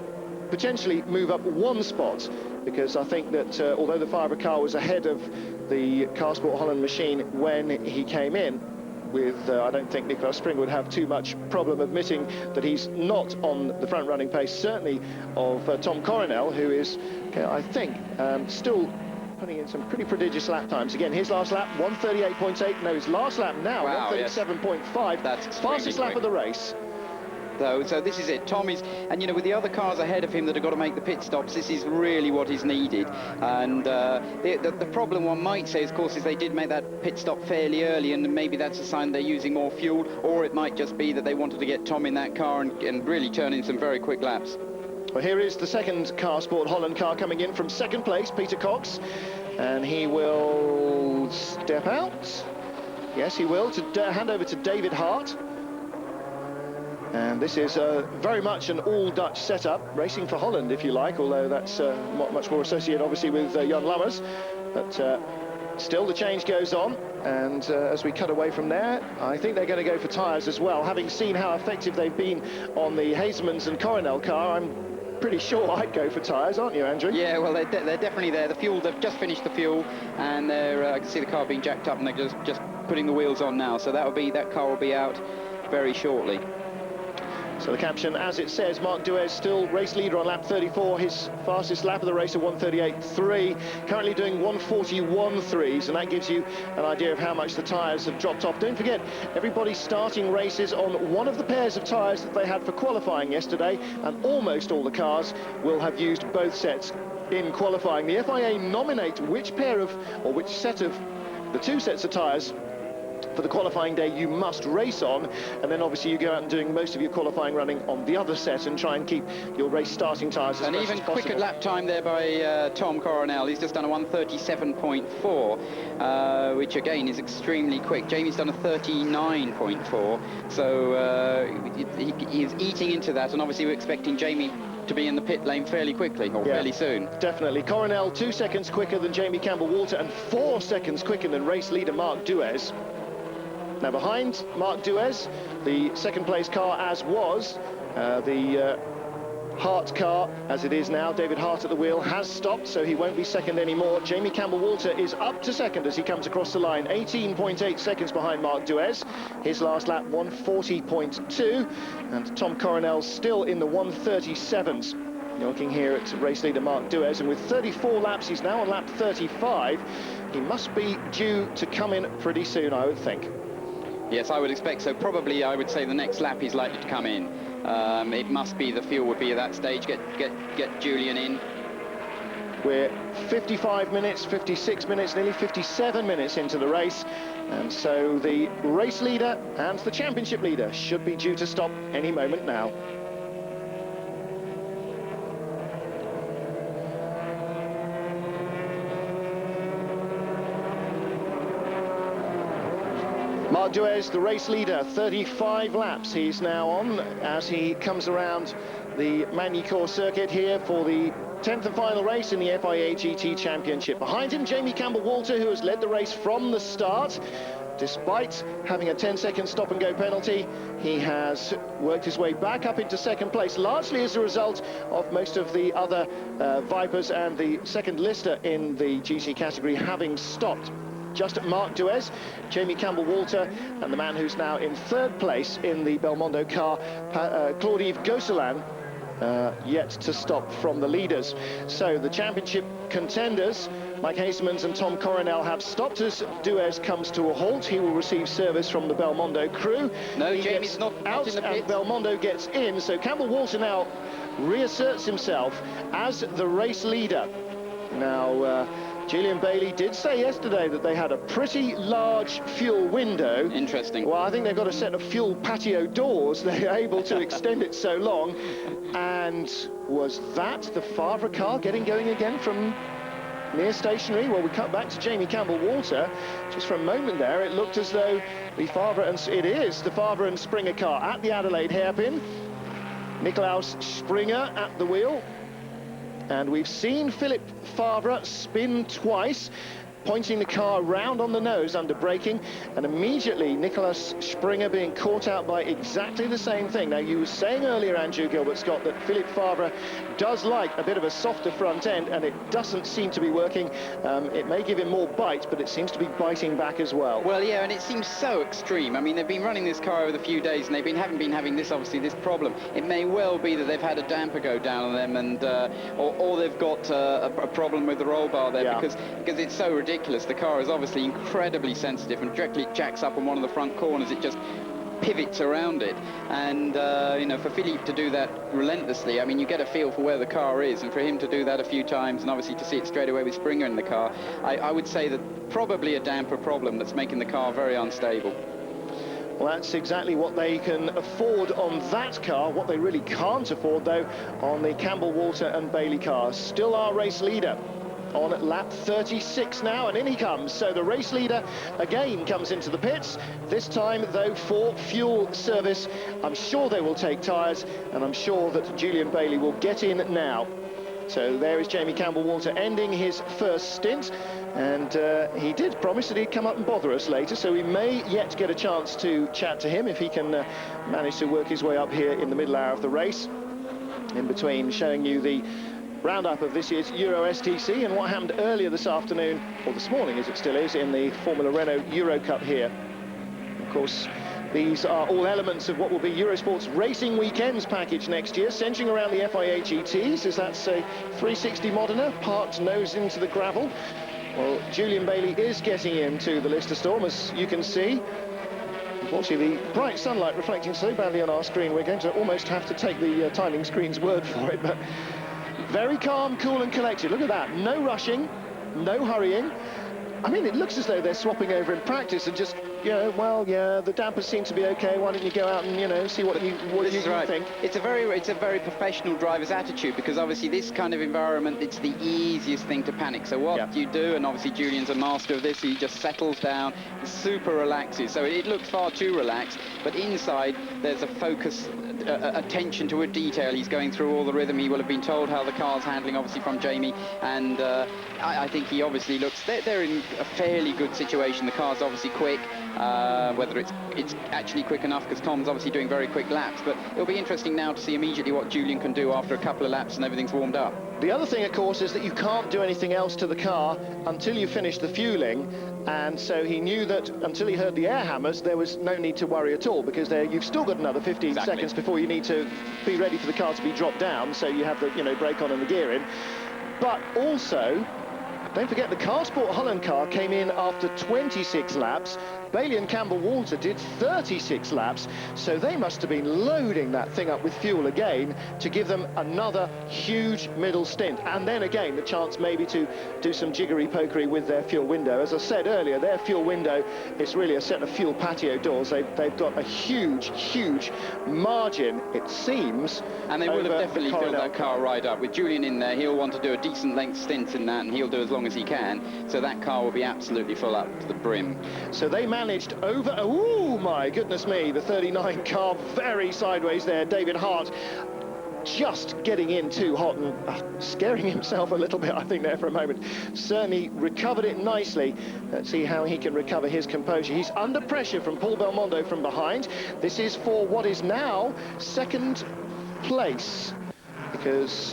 potentially move up 1 spot, because I think that although the Farber car was ahead of the Carsport Holland machine when he came in, with I don't think Nikolaus Springer would have too much problem admitting that he's not on the front-running pace, certainly of Tom Coronel, who is, I think, still putting in some pretty prodigious lap times. Again, his last lap, 1:38.8. No, his last lap now, wow, 1:37.5. Yes. That's fastest lap of the race. So this is it. Tom is, and you know, with the other cars ahead of him that have got to make the pit stops, this is really what is needed. And the problem, one might say, of course, is they did make that pit stop fairly early, and maybe that's a sign they're using more fuel, or it might just be that they wanted to get Tom in that car and really turn in some very quick laps. Well, here is the second Carsport Holland car coming in from 2nd place, Peter Cox, and he will step out. Yes, he will, to hand over to David Hart. And this is very much an all-Dutch setup, racing for Holland, if you like, although that's much more associated, obviously, with Jan Lammers. But still, the change goes on, and as we cut away from there, I think they're going to go for tyres as well. Having seen how effective they've been on the Hazemans and Coronel car, I'm pretty sure I'd go for tyres, aren't you, Andrew? Yeah, well, they're definitely there. The fuel, they've just finished the fuel, and I can see the car being jacked up, and they're just putting the wheels on now. So that car will be out very shortly. So the caption, as it says, Marc Duez still race leader on lap 34, his fastest lap of the race of 1:38.3, currently doing 1:41.3s, and that gives you an idea of how much the tyres have dropped off. Don't forget, everybody's starting races on one of the pairs of tyres that they had for qualifying yesterday, and almost all the cars will have used both sets in qualifying. The FIA nominate which pair of, or which set of the two sets of tyres for the qualifying day you must race on, and then obviously you go out and doing most of your qualifying running on the other set and try and keep your race starting tyres as and fresh even as possible. quicker lap time there by Tom Coronel. He's just done a 1:37.4, which again is extremely quick. Jamie's done a 39.4, so he is eating into that, and obviously we're expecting Jamie to be in the pit lane fairly quickly, or fairly soon. Definitely. Coronel 2 seconds quicker than Jamie Campbell-Walter and 4 seconds quicker than race leader Marc Duez. Now behind Marc Duez, the second place car as was, the Hart car as it is now, David Hart at the wheel, has stopped, so he won't be second anymore. Jamie Campbell-Walter is up to second as he comes across the line, 18.8 seconds behind Marc Duez. His last lap 1:40.2, and Tom Coronel still in the 1:37s. You're looking here at race leader Marc Duez, and with 34 laps, he's now on lap 35. He must be due to come in pretty soon, I would think. Yes, I would expect so. Probably, I would say the next lap he's likely to come in. It must be the fuel would be at that stage. Get Julian in. We're 55 minutes, 56 minutes, nearly 57 minutes into the race, and so the race leader and the championship leader should be due to stop any moment now. Marc Duez, the race leader, 35 laps he's now on as he comes around the Magny-Cours circuit here for the 10th and final race in the FIA GT Championship. Behind him, Jamie Campbell-Walter, who has led the race from the start. Despite having a 10-second stop-and-go penalty, he has worked his way back up into second place, largely as a result of most of the other Vipers and the second lister in the GT category having stopped. Just Marc Duez, Jamie Campbell-Walter, and the man who's now in third place in the Belmondo car, Claude-Yves Gosselin, yet to stop from the leaders. So the championship contenders, Mike Hazemans and Tom Coronel, have stopped as Duez comes to a halt. He will receive service from the Belmondo crew. No, he Jamie's not out in the pit. and Belmondo gets in, so Campbell-Walter now reasserts himself as the race leader. Now, Julian Bailey did say yesterday that they had a pretty large fuel window. Interesting. Well, I think they've got a set of fuel patio doors. They're able to extend it so long. And was that the Favre car getting going again from near stationary? Well, we cut back to Jamie Campbell-Walter. Just for a moment there, it looked as though the Favre, and it is the Favre and Springer car at the Adelaide hairpin. Nicolaus Springer at the wheel. And we've seen Philippe Favre spin twice, pointing the car round on the nose under braking, and immediately Nicolas Springer being caught out by exactly the same thing. Now, you were saying earlier, Andrew Gilbert-Scott, that Philippe Favre does like a bit of a softer front end, and it doesn't seem to be working. It may give him more bite, but it seems to be biting back as well. Well, yeah, and it seems so extreme. I mean, they've been running this car over the few days, and they haven't been having this, obviously, this problem. It may well be that they've had a damper go down on them, and or they've got a problem with the roll bar there, because it's so ridiculous. The car is obviously incredibly sensitive, and directly it jacks up on one of the front corners. It just pivots around it, and you know, for Philippe to do that relentlessly, I mean, you get a feel for where the car is, and for him to do that a few times, and obviously to see it straight away with Springer in the car, I would say that probably a damper problem that's making the car very unstable. Well, that's exactly what they can afford on that car. What they really can't afford, though, on the Campbell-Walter and Bailey cars. Still our race leader on lap 36 now, and in he comes. So the race leader again comes into the pits, this time though for fuel service. I'm sure they will take tyres, and I'm sure that Julian Bailey will get in now. So there is Jamie Campbell-Walter ending his first stint, and he did promise that he'd come up and bother us later, so we may yet get a chance to chat to him if he can manage to work his way up here in the middle hour of the race, in between showing you the roundup of this year's Euro STC and what happened earlier this afternoon, or this morning as it still is, in the Formula Renault Euro Cup here. Of course, these are all elements of what will be Eurosport's Racing Weekends package next year, centring around the Fia GTs, as that's a 360 Modena, parked nose into the gravel. Well, Julian Bailey is getting into the Lister Storm, as you can see. Unfortunately, the bright sunlight reflecting so badly on our screen, we're going to almost have to take the timing screen's word for it, but very calm, cool and collected. Look at that, no rushing, no hurrying. I mean, it looks as though they're swapping over in practice and just, you know, well, yeah, the dampers seem to be okay. Why don't you go out and, you know, see what you think? It's a very professional driver's attitude, because obviously this kind of environment, it's the easiest thing to panic. So what you do, and obviously Julian's a master of this, he just settles down, super relaxes. So it looks far too relaxed, but inside there's a focus, attention to a detail. He's going through all the rhythm. He will have been told how the car's handling, obviously, from Jamie, and I think he obviously looks, they're in a fairly good situation. The car's obviously quick, whether it's actually quick enough, because Tom's obviously doing very quick laps, but it'll be interesting now to see immediately what Julian can do after a couple of laps and everything's warmed up. The other thing, of course, is that you can't do anything else to the car until you finish the fueling, and so he knew that until he heard the air hammers, there was no need to worry at all, because you've still got another 15 seconds before you need to be ready for the car to be dropped down, so you have the, you know, brake on and the gear in. But also, don't forget, the Car Sport Holland car came in after 26 laps. Bailey and Campbell-Walter did 36 laps, so they must have been loading that thing up with fuel again to give them another huge middle stint. And then again, the chance maybe to do some jiggery-pokery with their fuel window. As I said earlier, their fuel window is really a set of fuel patio doors. They've got a huge, huge margin, it seems. And they will have definitely filled that car right up. With Julian in there, he'll want to do a decent length stint in that, and he'll do as long as he can. So that car will be absolutely full up to the brim. So they managed over, oh my goodness me, the 39 car very sideways there. David Hart just getting in too hot and scaring himself a little bit, I think, there for a moment. Certainly recovered it nicely. Let's see how he can recover his composure. He's under pressure from Paul Belmondo from behind. This is for what is now second place, because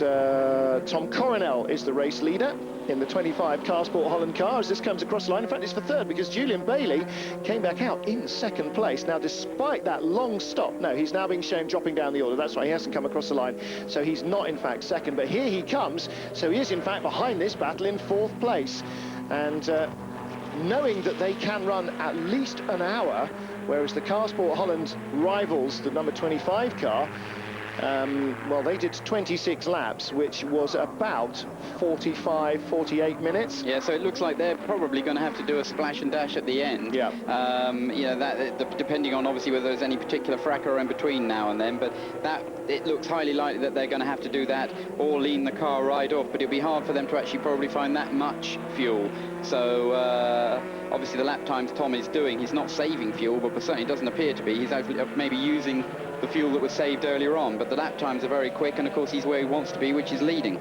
Tom Coronel is the race leader in the 25 Car Sport Holland car as this comes across the line. In fact, it's for third, because Julian Bailey came back out in second place. Now, despite that long stop, no, he's now being shown dropping down the order. That's right, he hasn't come across the line. So he's not, in fact, second. But here he comes. So he is, in fact, behind this battle in fourth place. And knowing that they can run at least an hour, whereas the Car Sport Holland rivals the number 25 car, well, they did 26 laps, which was about 45, 48 minutes. Yeah, so it looks like they're probably going to have to do a splash and dash at the end. Yeah. You know, that depending on obviously whether there's any particular fracas in between now and then, but that it looks highly likely that they're going to have to do that or lean the car right off. But it'll be hard for them to actually probably find that much fuel. So obviously the lap times Tom is doing, he's not saving fuel, but certainly doesn't appear to be. He's actually maybe using the fuel that was saved earlier on, but the lap times are very quick, and of course he's where he wants to be, which is leading.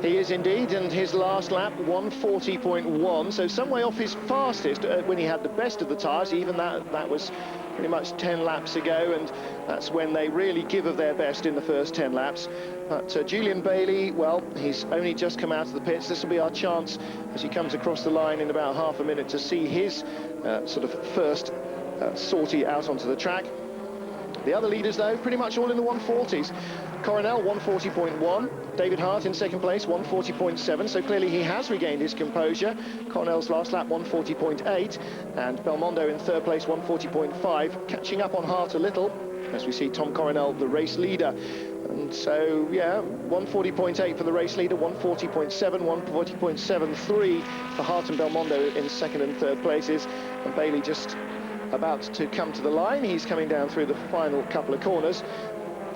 He is indeed, and his last lap 140.1, so some way off his fastest when he had the best of the tyres. Even that was pretty much 10 laps ago, and that's when they really give of their best in the first 10 laps. But Julian Bailey, well, he's only just come out of the pits. This will be our chance as he comes across the line in about half a minute to see his sort of first sortie out onto the track. The other leaders, though, pretty much all in the 140s. Coronel, 140.1. David Hart in second place, 140.7. So clearly he has regained his composure. Coronel's last lap, 140.8. And Belmondo in third place, 140.5. Catching up on Hart a little, as we see Tom Coronel, the race leader. And so, yeah, 140.8 for the race leader, 140.7, 140.73 for Hart and Belmondo in second and third places. And Bailey just about to come to the line. He's coming down through the final couple of corners.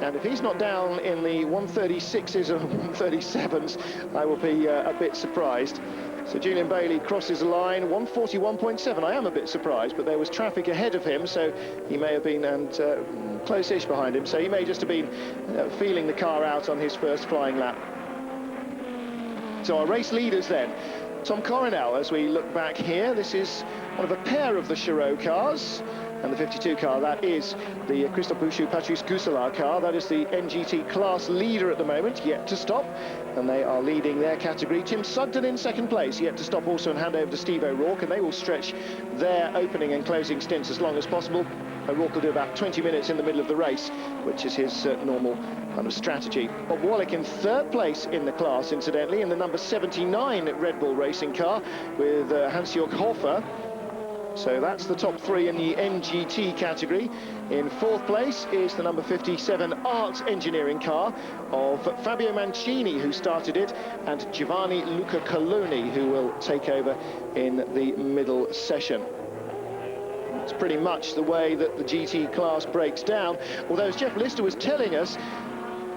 And if he's not down in the 136s or 137s, I will be a bit surprised. So Julian Bailey crosses the line, 141.7. I am a bit surprised, but there was traffic ahead of him, so he may have been, and close-ish behind him, so he may just have been feeling the car out on his first flying lap. So our race leaders then. Tom Coronel, as we look back here, this is one of a pair of the Gt cars. And the 52 car, that is the Christophe Bouchou Patrice Gousselin car. That is the NGT class leader at the moment, yet to stop. And they are leading their category. Tim Sugden in second place, yet to stop also and hand over to Steve O'Rourke. And they will stretch their opening and closing stints as long as possible. O'Rourke will do about 20 minutes in the middle of the race, which is his normal kind of strategy. Bob Wallach in third place in the class, incidentally, in the number 79 Red Bull racing car with Hans-Jörg Hofer. So that's the top three in the NGT category. In fourth place is the number 57 Art Engineering car of Fabio Mancini, who started it, and Giovanni Luca Coloni, who will take over in the middle session. It's pretty much the way that the GT class breaks down, although as Jeff Lister was telling us,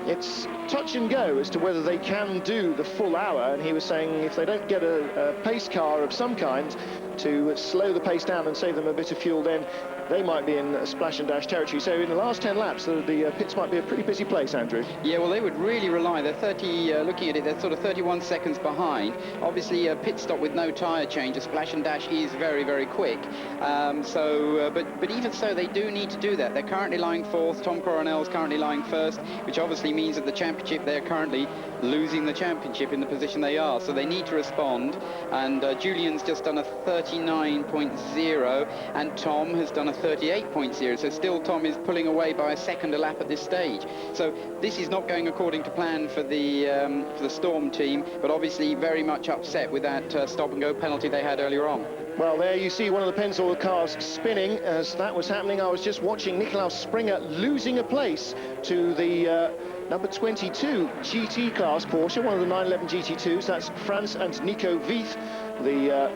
it's touch and go as to whether they can do the full hour, and he was saying if they don't get a pace car of some kind to slow the pace down and save them a bit of fuel, then they might be in splash and dash territory. So in the last 10 laps, the pits might be a pretty busy place, Andrew. Yeah, well, they would really rely. They're 30, looking at it, they're sort of 31 seconds behind. Obviously, a pit stop with no tyre change, a splash and dash is very, very quick. But even so, they do need to do that. They're currently lying fourth. Tom Coronel's currently lying first, which obviously means that the championship, they're currently losing the championship in the position they are. So they need to respond. And Julian's just done a 39.0, and Tom has done a 38.0, so still Tom is pulling away by a second a lap at this stage. So this is not going according to plan for the Storm team, but obviously very much upset with that stop-and-go penalty they had earlier on. Well, there you see one of the Pennzoil cars spinning. As that was happening, I was just watching Nikolaus Springer losing a place to the number 22 GT class Porsche, one of the 911 GT2s. That's Franz and Nico Wieth, the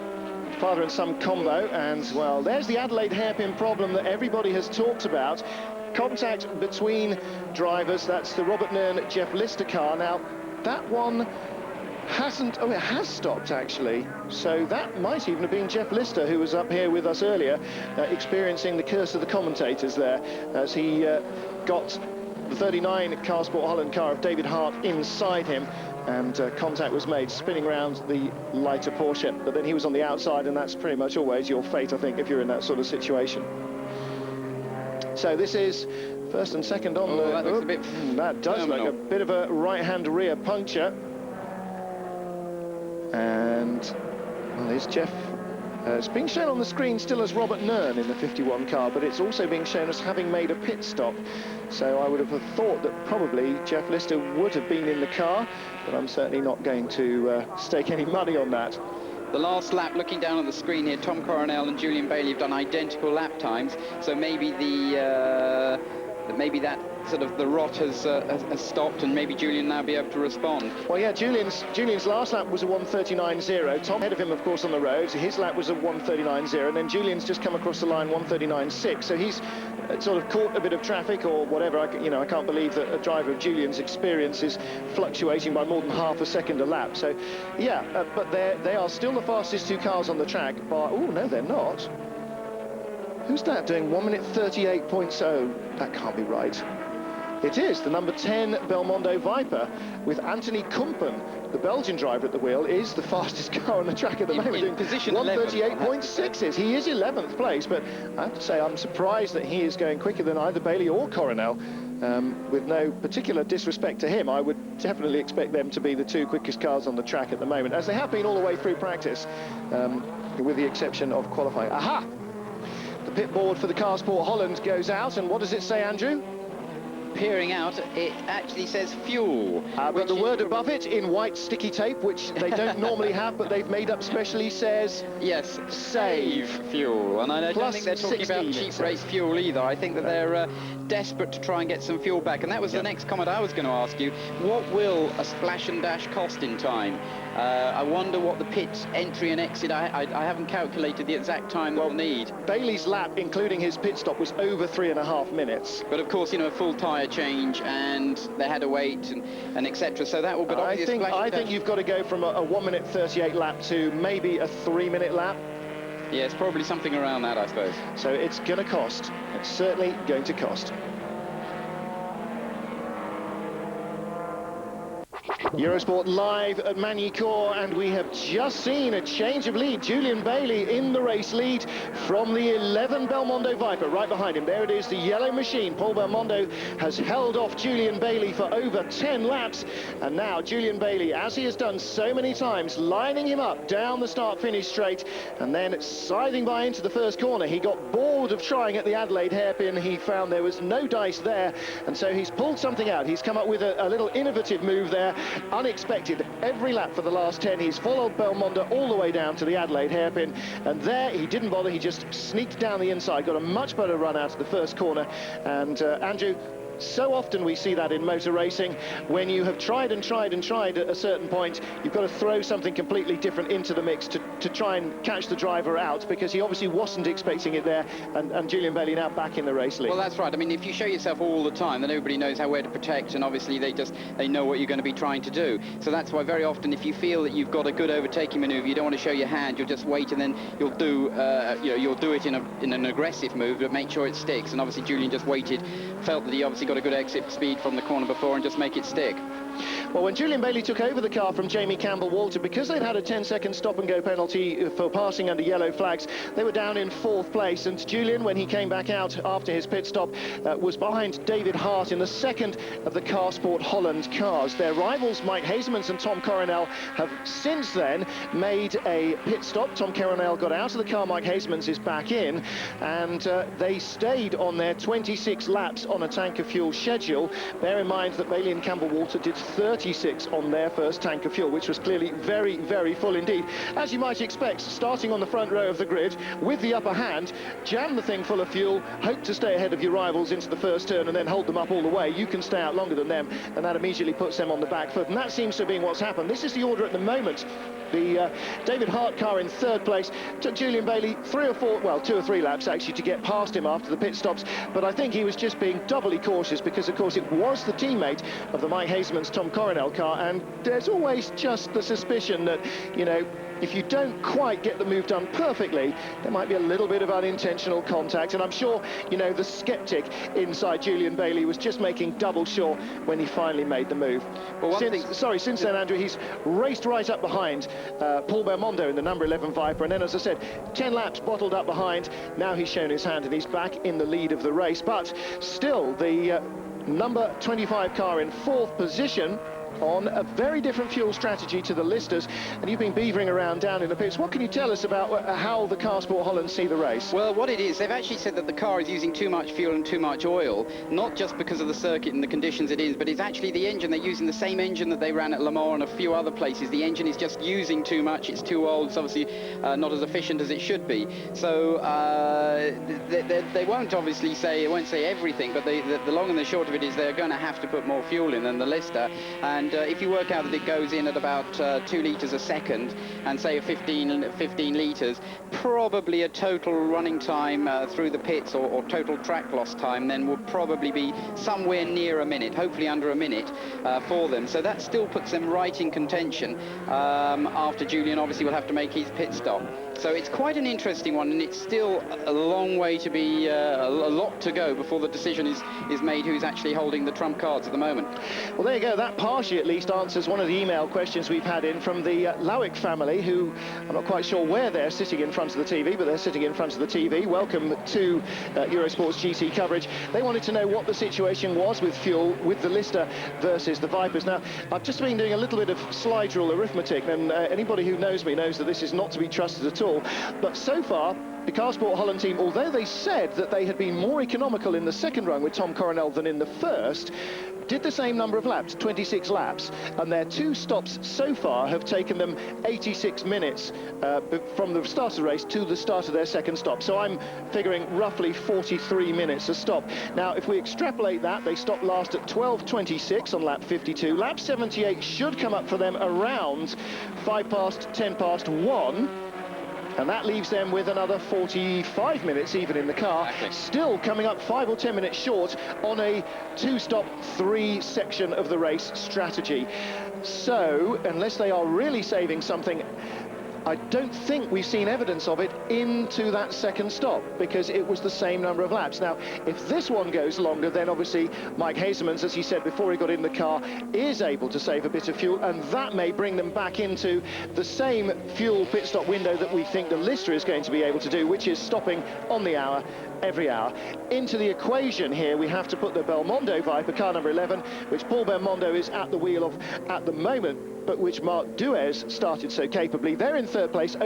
father and son combo. And well, there's the Adelaide hairpin problem that everybody has talked about. Contact between drivers. That's the Robert Nern Jeff Lister car. Now that one hasn't, oh, it has stopped actually, so that might even have been Jeff Lister, who was up here with us earlier, experiencing the curse of the commentators there, as he got the 39 Car Sport Holland car of David Hart inside him, and contact was made, spinning around the lighter Porsche. But then he was on the outside, and that's pretty much always your fate, I think, if you're in that sort of situation. So this is first and second on that looks a bit that does terminal. look a bit of a right-hand rear puncture. And well, there's Jeff. It's being shown on the screen still as Robert Nern in the 51 car, but it's also being shown as having made a pit stop. So I would have thought that probably Jeff Lister would have been in the car, but I'm certainly not going to stake any money on that. The last lap, looking down on the screen here, Tom Coronel and Julian Bailey have done identical lap times, so maybe maybe that sort of the rot has stopped, and maybe Julian now be able to respond. Well, yeah, Julian's last lap was a 1:39.0. Tom ahead of him, of course, on the road. His lap was a 1:39.0, and then Julian's just come across the line 1:39.6. So he's sort of caught a bit of traffic or whatever. I can't believe that a driver of Julian's experience is fluctuating by more than half a second a lap. So, yeah, but they are still the fastest two cars on the track. But oh no, they're not. Who's that doing 1:38.0? That can't be right. It is the number 10 Belmondo Viper with Anthony Kumpen, the Belgian driver at the wheel, is the fastest car on the track at the moment. In position 1:38.6 he is 11th place, but I have to say I'm surprised that he is going quicker than either Bailey or Coronel. With no particular disrespect to him, I would definitely expect them to be the two quickest cars on the track at the moment, as they have been all the way through practice, with the exception of qualifying. Aha! The pit board for the Car Sport Holland goes out, and what does it say, Andrew? Peering out, it actually says fuel. But the word above it in white sticky tape, which they don't normally have, but they've made up specially, says... Yes, save fuel. And I don't think they're talking about cheap race fuel either. I think that they're desperate to try and get some fuel back. And that was the next comment I was going to ask you. What will a splash and dash cost in time? I wonder what the pit entry and exit, I haven't calculated the exact time they'll need. Bailey's lap, including his pit stop, was over 3.5 minutes. But of course, you know, a full tyre change, and they had to wait and etc. So that will. But I think you've got to go from a 1 minute 38 lap to maybe a 3 minute lap. Yeah, it's probably something around that, I suppose. So it's going to cost. It's certainly going to cost. Eurosport live at Magny-Cours, and we have just seen a change of lead. Julian Bailey in the race lead from the 11 Belmondo Viper. Right behind him, there it is, the yellow machine. Paul Belmondo has held off Julian Bailey for over 10 laps, and now Julian Bailey, as he has done so many times, lining him up down the start-finish straight, and then scything by into the first corner. He got bored of trying at the Adelaide hairpin. He found there was no dice there, and so he's pulled something out. He's come up with a little innovative move there. Unexpected. Every lap for the last 10, he's followed Belmondo all the way down to the Adelaide hairpin, and there he didn't bother. He just sneaked down the inside, got a much better run out of the first corner. And Andrew, so often we see that in motor racing. When you have tried and tried and tried at a certain point, you've got to throw something completely different into the mix to try and catch the driver out, because he obviously wasn't expecting it there, and Julian Bailey now back in the race lead. Well, that's right. I mean, if you show yourself all the time, then everybody knows where to protect, and obviously they know what you're going to be trying to do. So that's why very often, if you feel that you've got a good overtaking manoeuvre, you don't want to show your hand, you'll just wait, and then you'll do you'll do it in an aggressive move, but make sure it sticks. And obviously Julian just waited, felt that he obviously got a good exit speed from the corner before, and just make it stick. Well, when Julian Bailey took over the car from Jamie Campbell-Walter, because they'd had a 10-second stop-and-go penalty for passing under yellow flags, they were down in 4th place. And Julian, when he came back out after his pit stop, was behind David Hart in the second of the Car Sport Holland cars. Their rivals, Mike Hazemans and Tom Coronel, have since then made a pit stop. Tom Coronel got out of the car, Mike Hazemans is back in, and they stayed on their 26 laps on a tank of fuel schedule. Bear in mind that Bailey and Campbell-Walter did 36 on their first tank of fuel, which was clearly very, very full indeed. As you might expect, starting on the front row of the grid with the upper hand, jam the thing full of fuel, hope to stay ahead of your rivals into the first turn, and then hold them up all the way. You can stay out longer than them, and that immediately puts them on the back foot, and that seems to be what's happened. This is the order at the moment. The David Hart car in 3rd place. Took Julian Bailey 2 or 3 laps actually to get past him after the pit stops, but I think he was just being doubly cautious, because of course it was the teammate of the Mike Hazemans Tom Coronel car, and there's always just the suspicion that, you know, if you don't quite get the move done perfectly, there might be a little bit of unintentional contact. And I'm sure, you know, the skeptic inside Julian Bailey was just making double sure when he finally made the move. Well, since then, Andrew, he's raced right up behind Paul Belmondo in the number 11 Viper, and then, as I said, 10 laps bottled up behind. Now he's shown his hand, and he's back in the lead of the race. But still, the number 25 car in 4th position, on a very different fuel strategy to the listers, and you've been beavering around down in the pits. What can you tell us about how the Car Sport Holland see the race? Well, what it is, they've actually said that the car is using too much fuel and too much oil, not just because of the circuit and the conditions it is, but it's actually the engine. They're using the same engine that they ran at Le Mans and a few other places. The engine is just using too much. It's too old. It's obviously not as efficient as it should be. So they won't obviously say, it won't say everything, but the long and the short of it is they're going to have to put more fuel in than the lister. And if you work out that it goes in at about 2 litres a second, and say 15 litres, probably a total running time through the pits, or total track loss time, then will probably be somewhere near a minute, hopefully under a minute for them. So that still puts them right in contention after Julian obviously will have to make his pit stop. So it's quite an interesting one, and it's still a long way to be, a lot to go before the decision is made who's actually holding the trump cards at the moment. Well, there you go. That partially at least answers one of the email questions we've had in from the Lowick family, who I'm not quite sure where they're sitting in front of the TV, but they're sitting in front of the TV. Welcome to Eurosport's GT coverage. They wanted to know what the situation was with fuel with the Lister versus the Vipers. Now, I've just been doing a little bit of slide rule arithmetic, and anybody who knows me knows that this is not to be trusted at all. But so far, the Car Sport Holland team, although they said that they had been more economical in the second run with Tom Coronel than in the first, did the same number of laps, 26 laps, and their 2 stops so far have taken them 86 minutes from the start of the race to the start of their second stop. So I'm figuring roughly 43 minutes a stop. Now, if we extrapolate that, they stopped last at 12:26 on lap 52. Lap 78 should come up for them around 5 past, 10 past 1. And that leaves them with another 45 minutes even in the car, still coming up 5 or 10 minutes short on a 2-stop, 3-section of the race strategy. So, unless they are really saving something, I don't think we've seen evidence of it into that second stop, because it was the same number of laps. Now, if this one goes longer, then obviously Mike Hazelmans, as he said before he got in the car, is able to save a bit of fuel, and that may bring them back into the same fuel pit stop window that we think the Lister is going to be able to do, which is stopping on the hour, every hour. Into the equation here, we have to put the Belmondo Viper, car number 11, which Paul Belmondo is at the wheel of at the moment, but which Marc Duez started so capably. They're in third place,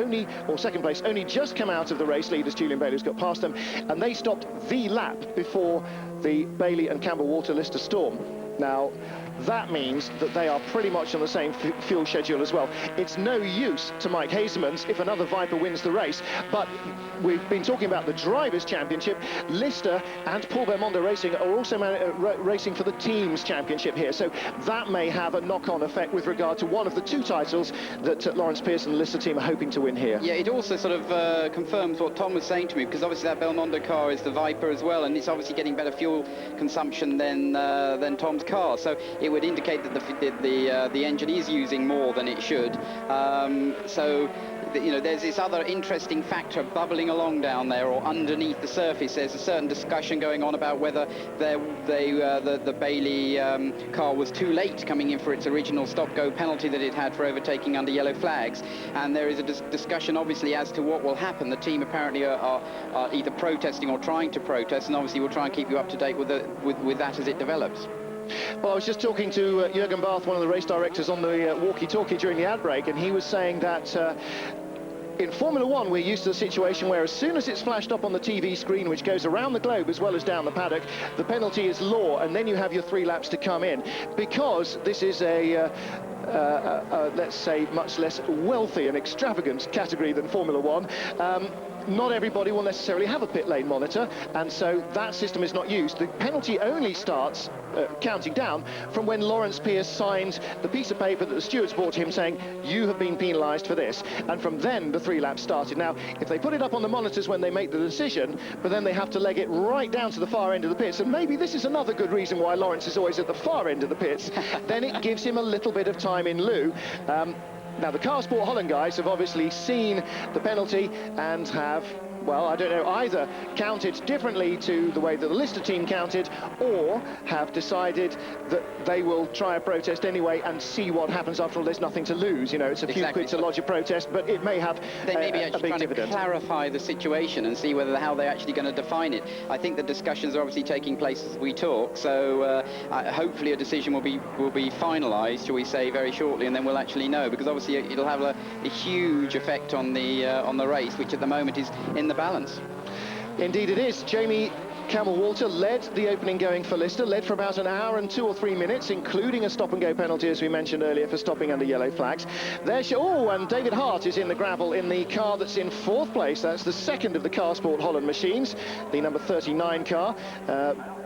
second place, only just come out of the race. Leaders Julian Bailey's got past them, and they stopped the lap before the Bailey and Campbell-Walter Lister Storm. Now, that means that they are pretty much on the same fuel schedule as well. It's no use to Mike Hazelmans if another Viper wins the race, but we've been talking about the Drivers' Championship. Lister and Paul Belmondo Racing are also racing for the Teams' Championship here, so that may have a knock-on effect with regard to one of the 2 titles that Lawrence Pierce and the Lister team are hoping to win here. Yeah, it also sort of confirms what Tom was saying to me, because obviously that Belmondo car is the Viper as well, and it's obviously getting better fuel consumption than Tom's car, so it would indicate that the engine is using more than it should. You know, there's this other interesting factor bubbling along down there, or underneath the surface. There's a certain discussion going on about whether the Bailey car was too late coming in for its original stop-go penalty that it had for overtaking under yellow flags, and there is a discussion obviously as to what will happen. The team apparently are either protesting or trying to protest, and obviously we'll try and keep you up to date with that as it develops. Well, I was just talking to Jürgen Barth, one of the race directors, on the walkie-talkie during the ad break, and he was saying that in Formula One, we're used to the situation where as soon as it's flashed up on the TV screen, which goes around the globe as well as down the paddock, the penalty is law, and then you have your 3 laps to come in. Because this is let's say, much less wealthy and extravagant category than Formula One, not everybody will necessarily have a pit lane monitor, and so that system is not used. The penalty only starts counting down from when Lawrence Pierce signed the piece of paper that the stewards brought him saying, you have been penalised for this, and from then the 3 laps started. Now, if they put it up on the monitors when they make the decision, but then they have to leg it right down to the far end of the pits, and maybe this is another good reason why Lawrence is always at the far end of the pits, then it gives him a little bit of time in lieu. Now, the Car Sport Holland guys have obviously seen the penalty and have, well, I don't know, either counted differently to the way that the Lister team counted, or have decided that they will try a protest anyway and see what happens. After all, there's nothing to lose. You know, it's a few quid to lodge a protest, but it may have they may be a actually big trying dividend. to clarify the situation and see how they're actually going to define it. I think the discussions are obviously taking place as we talk, so hopefully a decision will be finalised, shall we say, very shortly, and then we'll actually know, because obviously it'll have a huge effect on the race, which at the moment is in the balance. Indeed it is. Jamie Campbell-Walter led the opening going for Lister, led for about an hour and 2 or 3 minutes, including a stop-and-go penalty, as we mentioned earlier, for stopping under yellow flags. And David Hart is in the gravel in the car that's in 4th place. That's the second of the Car Sport Holland machines, the number 39 car.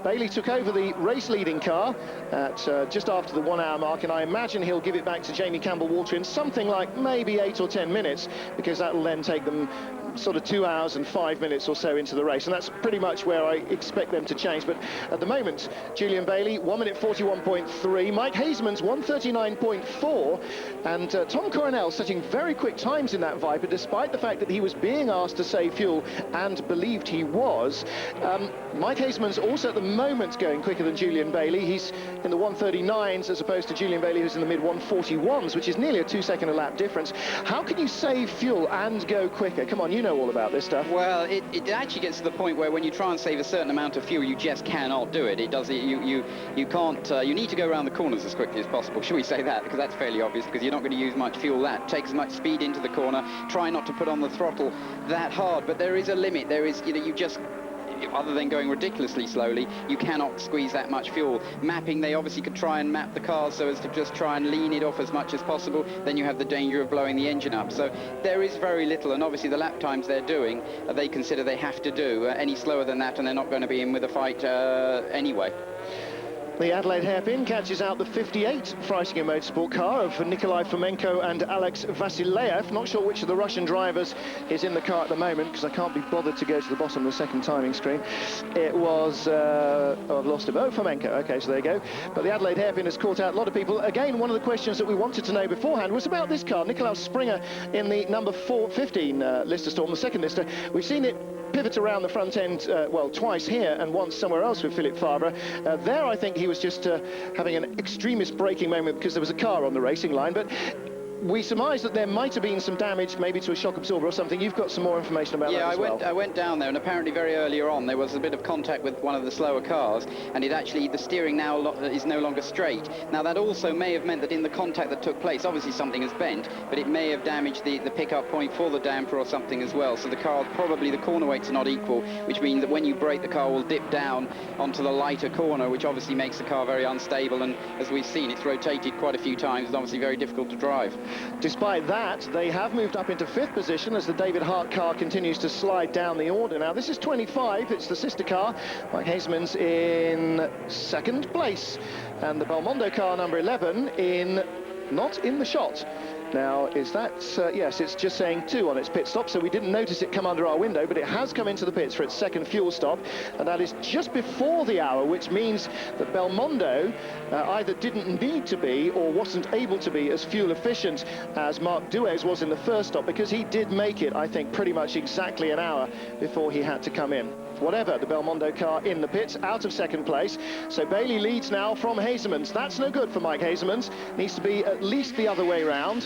Bailey took over the race-leading car at just after the 1 hour mark, and I imagine he'll give it back to Jamie Campbell-Walter in something like maybe 8 or 10 minutes, because that'll then take them sort of 2 hours and 5 minutes or so into the race, and that's pretty much where I expect them to change. But at the moment, Julian Bailey 1 minute 41.3, Mike Hazelmans 1:39.4, and Tom Coronel setting very quick times in that Viper, despite the fact that he was being asked to save fuel and believed he was. Mike Hazelmans also at the moment going quicker than Julian Bailey. He's in the 1:39s as opposed to Julian Bailey, who's in the mid-1:41s, which is nearly a 2-second a lap difference. How can you save fuel and go quicker? Come on, you know all about this stuff. Well, it actually gets to the point where when you try and save a certain amount of fuel, you just cannot do it. It does it. You can't. You need to go around the corners as quickly as possible. Should we say that? Because that's fairly obvious. Because you're not going to use much fuel. That takes as much speed into the corner. Try not to put on the throttle that hard. But there is a limit. There is. You just. Other than going ridiculously slowly, you cannot squeeze that much fuel. Mapping, they obviously could try and map the cars so as to just try and lean it off as much as possible. Then you have the danger of blowing the engine up. So there is very little, and obviously the lap times they're doing, they consider they have to do. Any slower than that, and they're not going to be in with a fight anyway. The Adelaide hairpin catches out the 58 Freisinger Motorsport car of Nikolai Fomenko and Alex Vasilev. Not sure which of the Russian drivers is in the car at the moment, because I can't be bothered to go to the bottom of the second timing screen. It was... oh, I've lost him. Oh, Fomenko. OK, so there you go. But the Adelaide hairpin has caught out a lot of people. Again, one of the questions that we wanted to know beforehand was about this car, Nikolaus Springer, in the number 15 Lister Storm, the second Lister. We've seen it pivot around the front end, well, twice here and once somewhere else with Philippe Fabre. There, I think he was just having an extremist braking moment because there was a car on the racing line, but we surmise that there might have been some damage, maybe to a shock absorber or something. You've got some more information about that as well. Yeah, I went down there, and apparently very earlier on there was a bit of contact with one of the slower cars, and it actually, the steering now is no longer straight. Now that also may have meant that in the contact that took place, obviously something has bent, but it may have damaged the pickup point for the damper or something as well. So the car, probably the corner weights are not equal, which means that when you brake, the car will dip down onto the lighter corner, which obviously makes the car very unstable, and as we've seen, it's rotated quite a few times, and obviously very difficult to drive. Despite that, they have moved up into 5th position as the David Hart car continues to slide down the order. Now, this is 25. It's the sister car. Mike Hazeman's in 2nd place. And the Belmondo car, number 11, not in the shot. Now, is that... yes, it's just saying 2 on its pit stop, so we didn't notice it come under our window, but it has come into the pits for its second fuel stop, and that is just before the hour, which means that Belmondo either didn't need to be or wasn't able to be as fuel efficient as Marc Duez was in the first stop, because he did make it, I think, pretty much exactly an hour before he had to come in. Whatever, the Belmondo car in the pits, out of 2nd place. So Bailey leads now from Hazeman's. That's no good for Mike Hazeman's. Needs to be at least the other way round.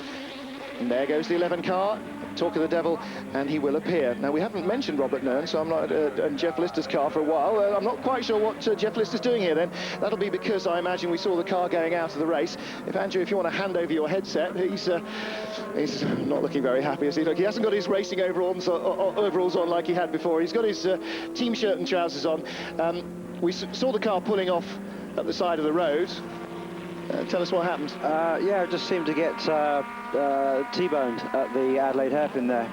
And there goes the 11 car. Talk of the devil, and he will appear. Now, we haven't mentioned Robert Nern, so I'm not and Jeff Lister's car for a while. I'm not quite sure what Jeff Lister's doing here then. That'll be because I imagine we saw the car going out of the race. Andrew, if you want to hand over your headset, he's not looking very happy, is he? Look, he hasn't got his racing overalls on like he had before. He's got his team shirt and trousers on. We saw the car pulling off at the side of the road. Tell us what happened. Yeah, it just seemed to get T-boned at the Adelaide hairpin there.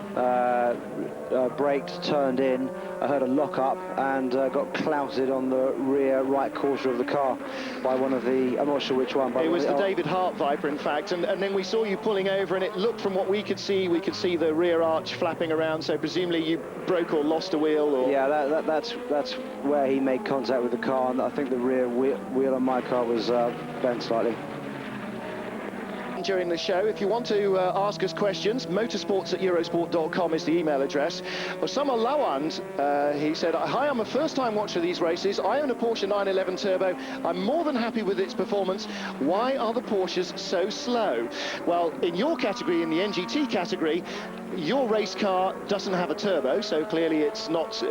Braked, turned in, I heard a lock-up and got clouted on the rear right quarter of the car by one of the, I'm not sure which one. It was the David Hart Viper, in fact, and then we saw you pulling over, and it looked, from what we could see the rear arch flapping around, so presumably you broke or lost a wheel. Or... Yeah, that's where he made contact with the car, and I think the rear wheel on my car was bent slightly. During the show, if you want to ask us questions, motorsports@eurosport.com is the email address. Osama Lawand, he said, "Hi, I'm a first-time watcher of these races. I own a Porsche 911 Turbo. I'm more than happy with its performance. Why are the Porsches so slow?" Well, in your category, in the NGT category, your race car doesn't have a turbo, so clearly it's not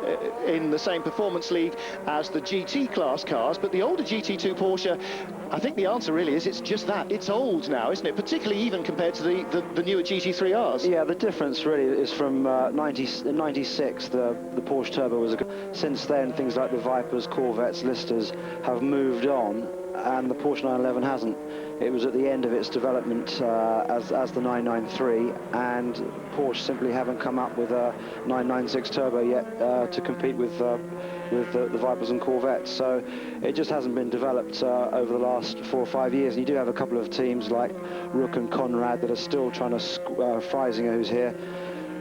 in the same performance league as the GT class cars, but the older GT2 Porsche, I think the answer really is it's just that. It's old now, isn't it? Particularly even compared to the newer GT3Rs. Yeah, the difference really is from 96, the Porsche Turbo was since then, things like the Vipers, Corvettes, Listers have moved on, and the Porsche 911 hasn't. It was at the end of its development as the 993, and Porsche simply haven't come up with a 996 Turbo yet to compete with the Vipers and Corvettes. So it just hasn't been developed over the last 4 or 5 years. And you do have a couple of teams like Rook and Conrad that are still trying to, Freisinger, who's here,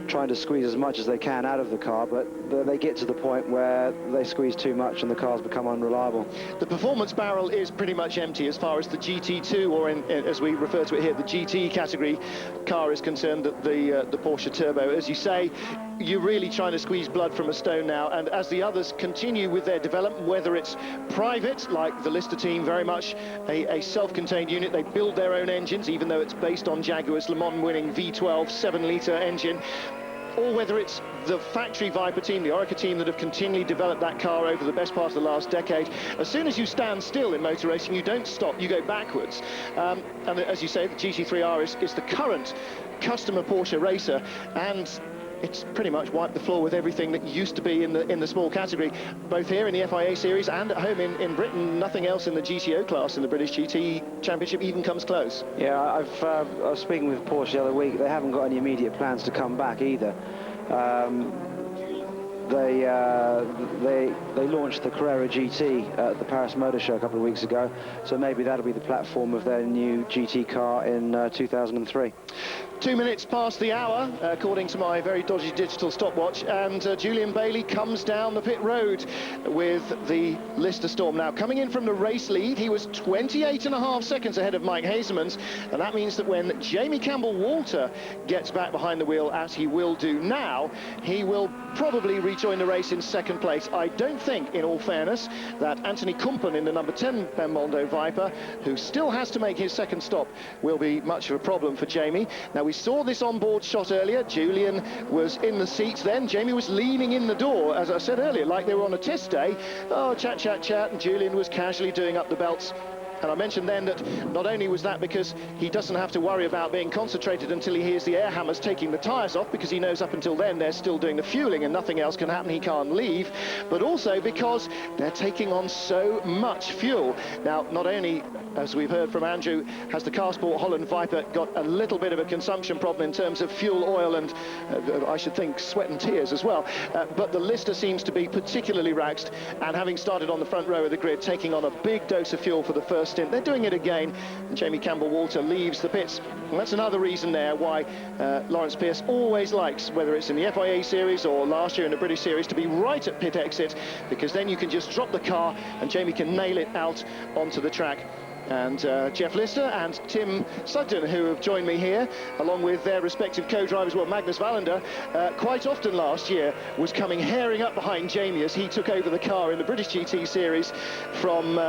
trying to squeeze as much as they can out of the car, but they get to the point where they squeeze too much and the cars become unreliable. The performance barrel is pretty much empty as far as the GT2, or as we refer to it here, the GT category car is concerned, that the Porsche Turbo, as you say, you're really trying to squeeze blood from a stone now, and as the others continue with their development, whether it's private, like the Lister team, very much a self-contained unit, they build their own engines, even though it's based on Jaguar's Le Mans winning V12 7-litre engine, or whether it's the factory Viper team, the Orica team, that have continually developed that car over the best part of the last decade. As soon as you stand still in motor racing, you don't stop, you go backwards. And as you say, the GT3R is the current customer Porsche racer, and it's pretty much wiped the floor with everything that used to be in the small category, both here in the FIA series and at home in Britain. Nothing else in the GTO class in the British GT Championship even comes close. Yeah, I was speaking with Porsche the other week. They haven't got any immediate plans to come back either. They launched the Carrera GT at the Paris Motor Show a couple of weeks ago, so maybe that'll be the platform of their new GT car in 2003. 2 minutes past the hour, according to my very dodgy digital stopwatch, and Julian Bailey comes down the pit road with the Lister Storm. Now, coming in from the race lead, he was 28.5 seconds ahead of Mike Hasemans, and that means that when Jamie Campbell-Walter gets back behind the wheel, as he will do now, he will probably rejoin the race in second place. I don't think, in all fairness, that Anthony Kumpen in the number 10 Belmondo Viper, who still has to make his second stop, will be much of a problem for Jamie. Now, we saw this onboard shot earlier. Julian was in the seats then. Jamie was leaning in the door, as I said earlier, like they were on a test day. Oh, chat, chat, chat, and Julian was casually doing up the belts. And I mentioned then that not only was that because he doesn't have to worry about being concentrated until he hears the air hammers taking the tyres off, because he knows up until then they're still doing the fueling and nothing else can happen, he can't leave, but also because they're taking on so much fuel. Now, not only, as we've heard from Andrew, has the Carsport Holland Viper got a little bit of a consumption problem in terms of fuel, oil and, I should think, sweat and tears as well, but the Lister seems to be particularly raxed, and having started on the front row of the grid, taking on a big dose of fuel for the first stint. They're doing it again, and Jamie Campbell-Walter leaves the pits. And that's another reason there why Lawrence Pierce always likes, whether it's in the FIA series or last year in the British series, to be right at pit exit, because then you can just drop the car and Jamie can nail it out onto the track. And Jeff Lister and Tim Sugden, who have joined me here, along with their respective co-drivers, well, Magnus Wallander, quite often last year was coming herring up behind Jamie as he took over the car in the British GT series from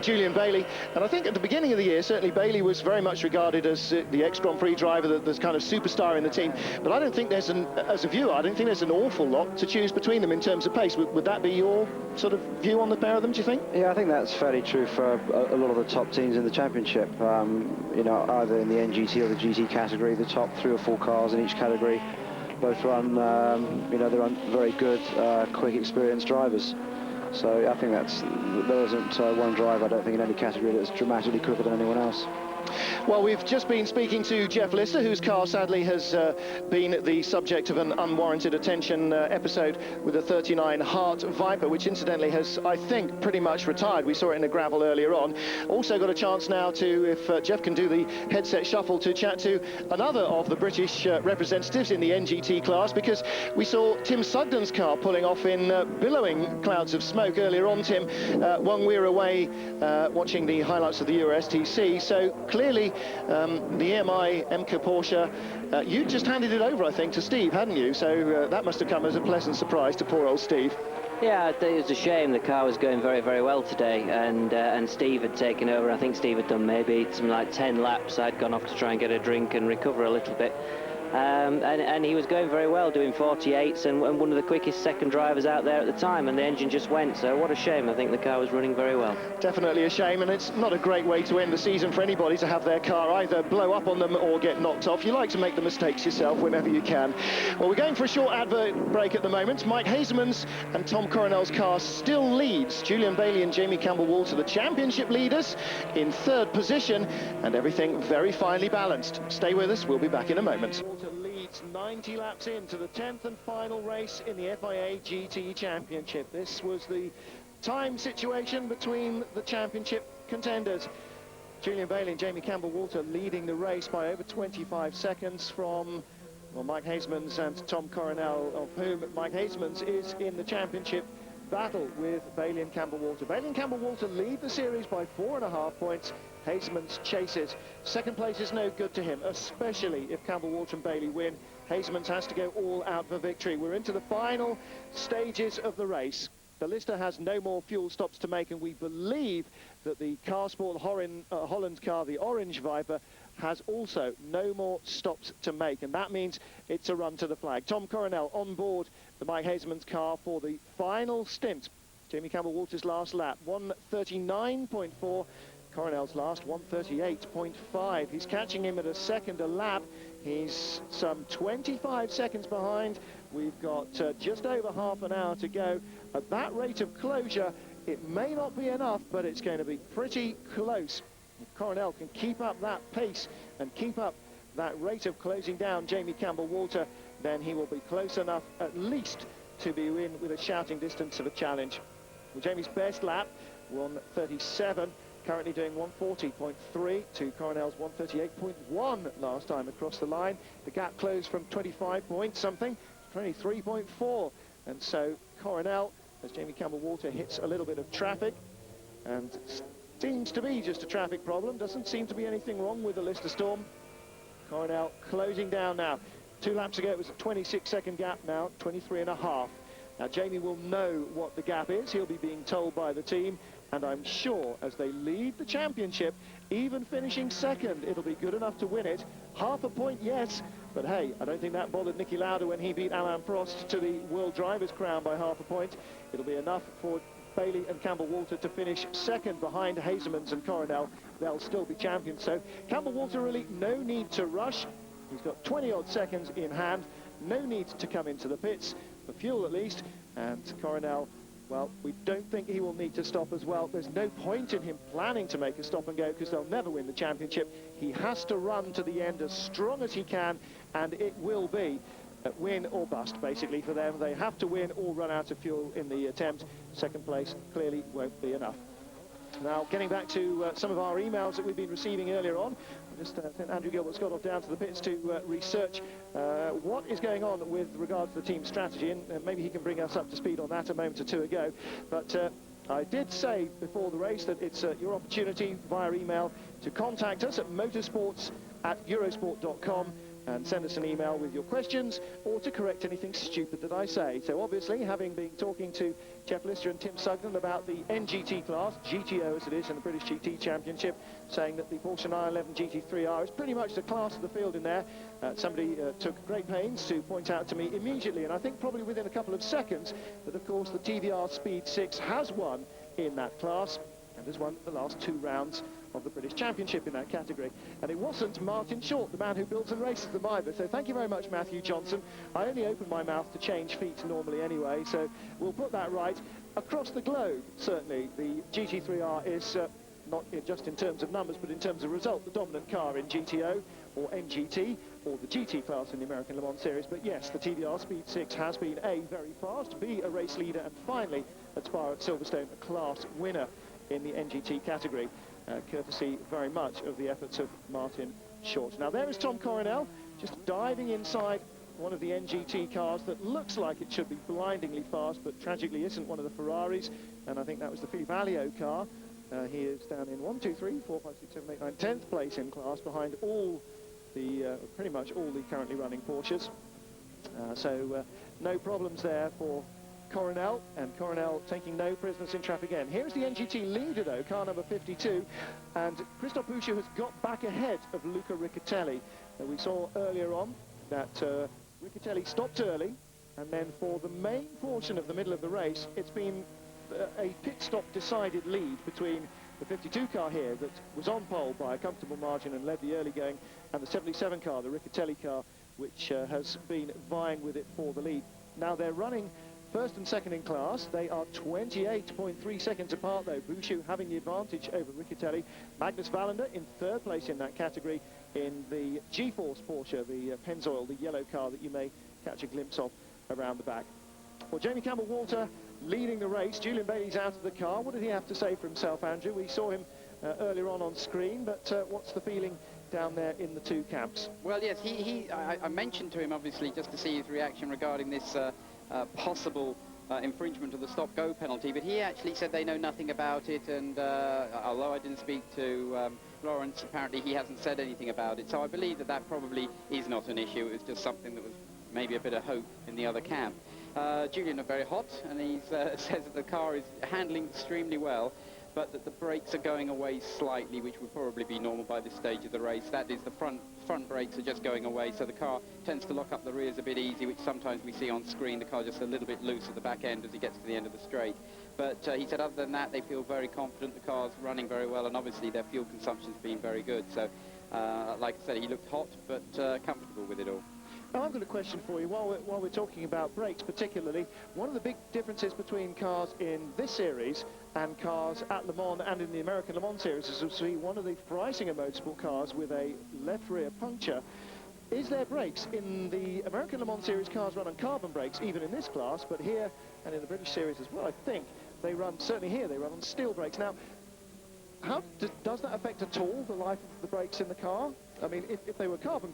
Julian Bailey. And I think at the beginning of the year, certainly Bailey was very much regarded as the ex-Grand Prix driver, the kind of superstar in the team. But I don't think there's as a viewer, I don't think there's an awful lot to choose between them in terms of pace. Would that be your sort of view on the pair of them, do you think? Yeah, I think that's fairly true for a lot of the top teams in the championship. You know, either in the NGT or the GT category, the top 3 or 4 cars in each category both run, you know, they run very good, quick, experienced drivers. So I think there isn't one driver, I don't think, in any category that's dramatically quicker than anyone else. Well, we've just been speaking to Jeff Lister, whose car sadly has been the subject of an unwarranted attention episode with a 39 Hart Viper, which incidentally has, I think, pretty much retired. We saw it in the gravel earlier on. Also got a chance now to, if Jeff can do the headset shuffle, to chat to another of the British representatives in the NGT class, because we saw Tim Sugden's car pulling off in billowing clouds of smoke earlier on, Tim, when we were away watching the highlights of the Euro STC. So clearly the EMI MK Porsche, you just handed it over, I think, to Steve, hadn't you? So that must have come as a pleasant surprise to poor old Steve. Yeah, I think it was a shame. The car was going very, very well today, and Steve had taken over. I think Steve had done maybe something like 10 laps. I'd gone off to try and get a drink and recover a little bit. And he was going very well, doing 48s, and one of the quickest second drivers out there at the time, and the engine just went. So what a shame. I think the car was running very well. Definitely a shame, and it's not a great way to end the season for anybody to have their car either blow up on them or get knocked off. You like to make the mistakes yourself whenever you can. Well, we're going for a short advert break at the moment. Mike Hasemans and Tom Coronel's car still leads. Julian Bailey and Jamie Campbell-Walter, the championship leaders, in third position, and everything very finely balanced. Stay with us, we'll be back in a moment. Leads 90 laps into the 10th and final race in the FIA GT Championship. This was the time situation between the championship contenders. Julian Bailey and Jamie Campbell-Walter leading the race by over 25 seconds from, well, Mike Hasemans and Tom Coronel, of whom Mike Hasemans is in the championship battle with Bailey and Campbell-Walter. Bailey and Campbell-Walter lead the series by 4.5 points. Hasemans chases. Second place is no good to him, especially if Campbell-Walter and Bailey win. Hasemans has to go all out for victory. We're into the final stages of the race. The Lister has no more fuel stops to make, and we believe that the Car Sport Holland car, the Orange Viper, has also no more stops to make, and that means it's a run to the flag. Tom Coronel on board the Mike Hasemans car for the final stint. Jamie Campbell-Walter's last lap, 1:39.4. Coronel's last, 1:38.5. He's catching him at a second a lap. He's some 25 seconds behind. We've got just over half an hour to go. At that rate of closure, it may not be enough, but it's going to be pretty close. If Coronel can keep up that pace and keep up that rate of closing down Jamie Campbell-Walter, then he will be close enough at least to be in with a shouting distance of a challenge. Well, Jamie's best lap, 1:37, currently doing 1:40.3 to Coronel's 1:38.1 last time across the line. The gap closed from 25 point something, 23.4, and so Coronel, as Jamie Campbell-Walter hits a little bit of traffic, and seems to be just a traffic problem, doesn't seem to be anything wrong with the Lister Storm. Coronel closing down now. 2 laps ago it was a 26-second gap, now 23.5. Now Jamie will know what the gap is. He'll be being told by the team, and I'm sure as they lead the championship, even finishing second, it'll be good enough to win it. Half a point, yes, but hey, I don't think that bothered Niki Lauda when he beat Alain Prost to the World Drivers' Crown by half a point. It'll be enough for Bailey and Campbell-Walter to finish second behind Hasemans and Coronel. They'll still be champions. So Campbell-Walter really no need to rush. He's got 20-odd seconds in hand. No need to come into the pits, for fuel at least. And Coronel, well, we don't think he will need to stop as well. There's no point in him planning to make a stop and go, because they'll never win the championship. He has to run to the end as strong as he can, and it will be win or bust, basically, for them. They have to win or run out of fuel in the attempt. Second place clearly won't be enough. Now, getting back to some of our emails that we've been receiving earlier on, I just sent Andrew Gilbert-Scott off down to the pits to research what is going on with regards to the team strategy, and maybe he can bring us up to speed on that a moment or two ago. But I did say before the race that it's your opportunity via email to contact us at motorsports@eurosport.com and send us an email with your questions or to correct anything stupid that I say. So obviously, having been talking to Jeff Lister and Tim Sugden about the NGT class, GTO as it is in the British GT Championship, saying that the Porsche 911 GT3R is pretty much the class of the field in there. Somebody took great pains to point out to me immediately, and I think probably within a couple of seconds, that of course the TVR Speed 6 has won in that class and has won the last 2 rounds of the British Championship in that category. And it wasn't Martin Short, the man who builds and races them either. So thank you very much, Matthew Johnson. I only open my mouth to change feet normally anyway, so we'll put that right. Across the globe, certainly, the GT3R is not just in terms of numbers, but in terms of result, the dominant car in GTO, or NGT, or the GT class in the American Le Mans Series. But yes, the TVR Speed 6 has been A, very fast, B, a race leader, and finally, at Spa at Silverstone, a class winner in the NGT category. Courtesy very much of the efforts of Martin Short. Now there is Tom Coronel just diving inside one of the NGT cars that looks like it should be blindingly fast, but tragically isn't one of the Ferraris, and I think that was the Philippe Alliot car. He is down in 1, 2, 3, 4, 5, 6, 7, 8, 9, 10th place in class behind all the, pretty much all the currently running Porsches. So no problems there for Coronel, and Coronel taking no prisoners in traffic again. Here's the NGT leader though, car number 52, and Christophe Boucher has got back ahead of Luca Riccitelli. We saw earlier on that Riccitelli stopped early, and then for the main portion of the middle of the race, it's been a pit stop decided lead between the 52 car here that was on pole by a comfortable margin and led the early going, and the 77 car, the Riccitelli car, which has been vying with it for the lead. Now they're running first and second in class. They are 28.3 seconds apart though, Boucher having the advantage over Riccitelli. Magnus Wallander in third place in that category in the G-Force Porsche, the Pennzoil, the yellow car that you may catch a glimpse of around the back. Well, Jamie Campbell-Walter leading the race. Julian Bailey's out of the car. What did he have to say for himself, Andrew? We saw him earlier on screen, but what's the feeling down there in the 2 camps? Well, yes, I mentioned to him, obviously, just to see his reaction regarding this possible infringement of the stop-go penalty, but he actually said they know nothing about it, and although I didn't speak to Lawrence, apparently he hasn't said anything about it. So I believe that that probably is not an issue. It was just something that was maybe a bit of hope in the other camp. Julian are very hot, and he says that the car is handling extremely well, but that the brakes are going away slightly, which would probably be normal by this stage of the race. That is, the front brakes are just going away, so the car tends to lock up the rears a bit easy, which sometimes we see on screen. The car just a little bit loose at the back end as he gets to the end of the straight. But he said other than that, they feel very confident. The car's running very well, and obviously their fuel consumption's been very good. So, like I said, he looked hot, but comfortable with it all. Now, I've got a question for you. While we're talking about brakes particularly, one of the big differences between cars in this series and cars at Le Mans and in the American Le Mans series is to see one of the Freisinger Motorsport cars with a left rear puncture is their brakes. In the American Le Mans series, cars run on carbon brakes, even in this class, but here and in the British series as well, I think they run, certainly here, they run on steel brakes. Now, how does that affect at all the life of the brakes in the car? I mean, if they were carbon,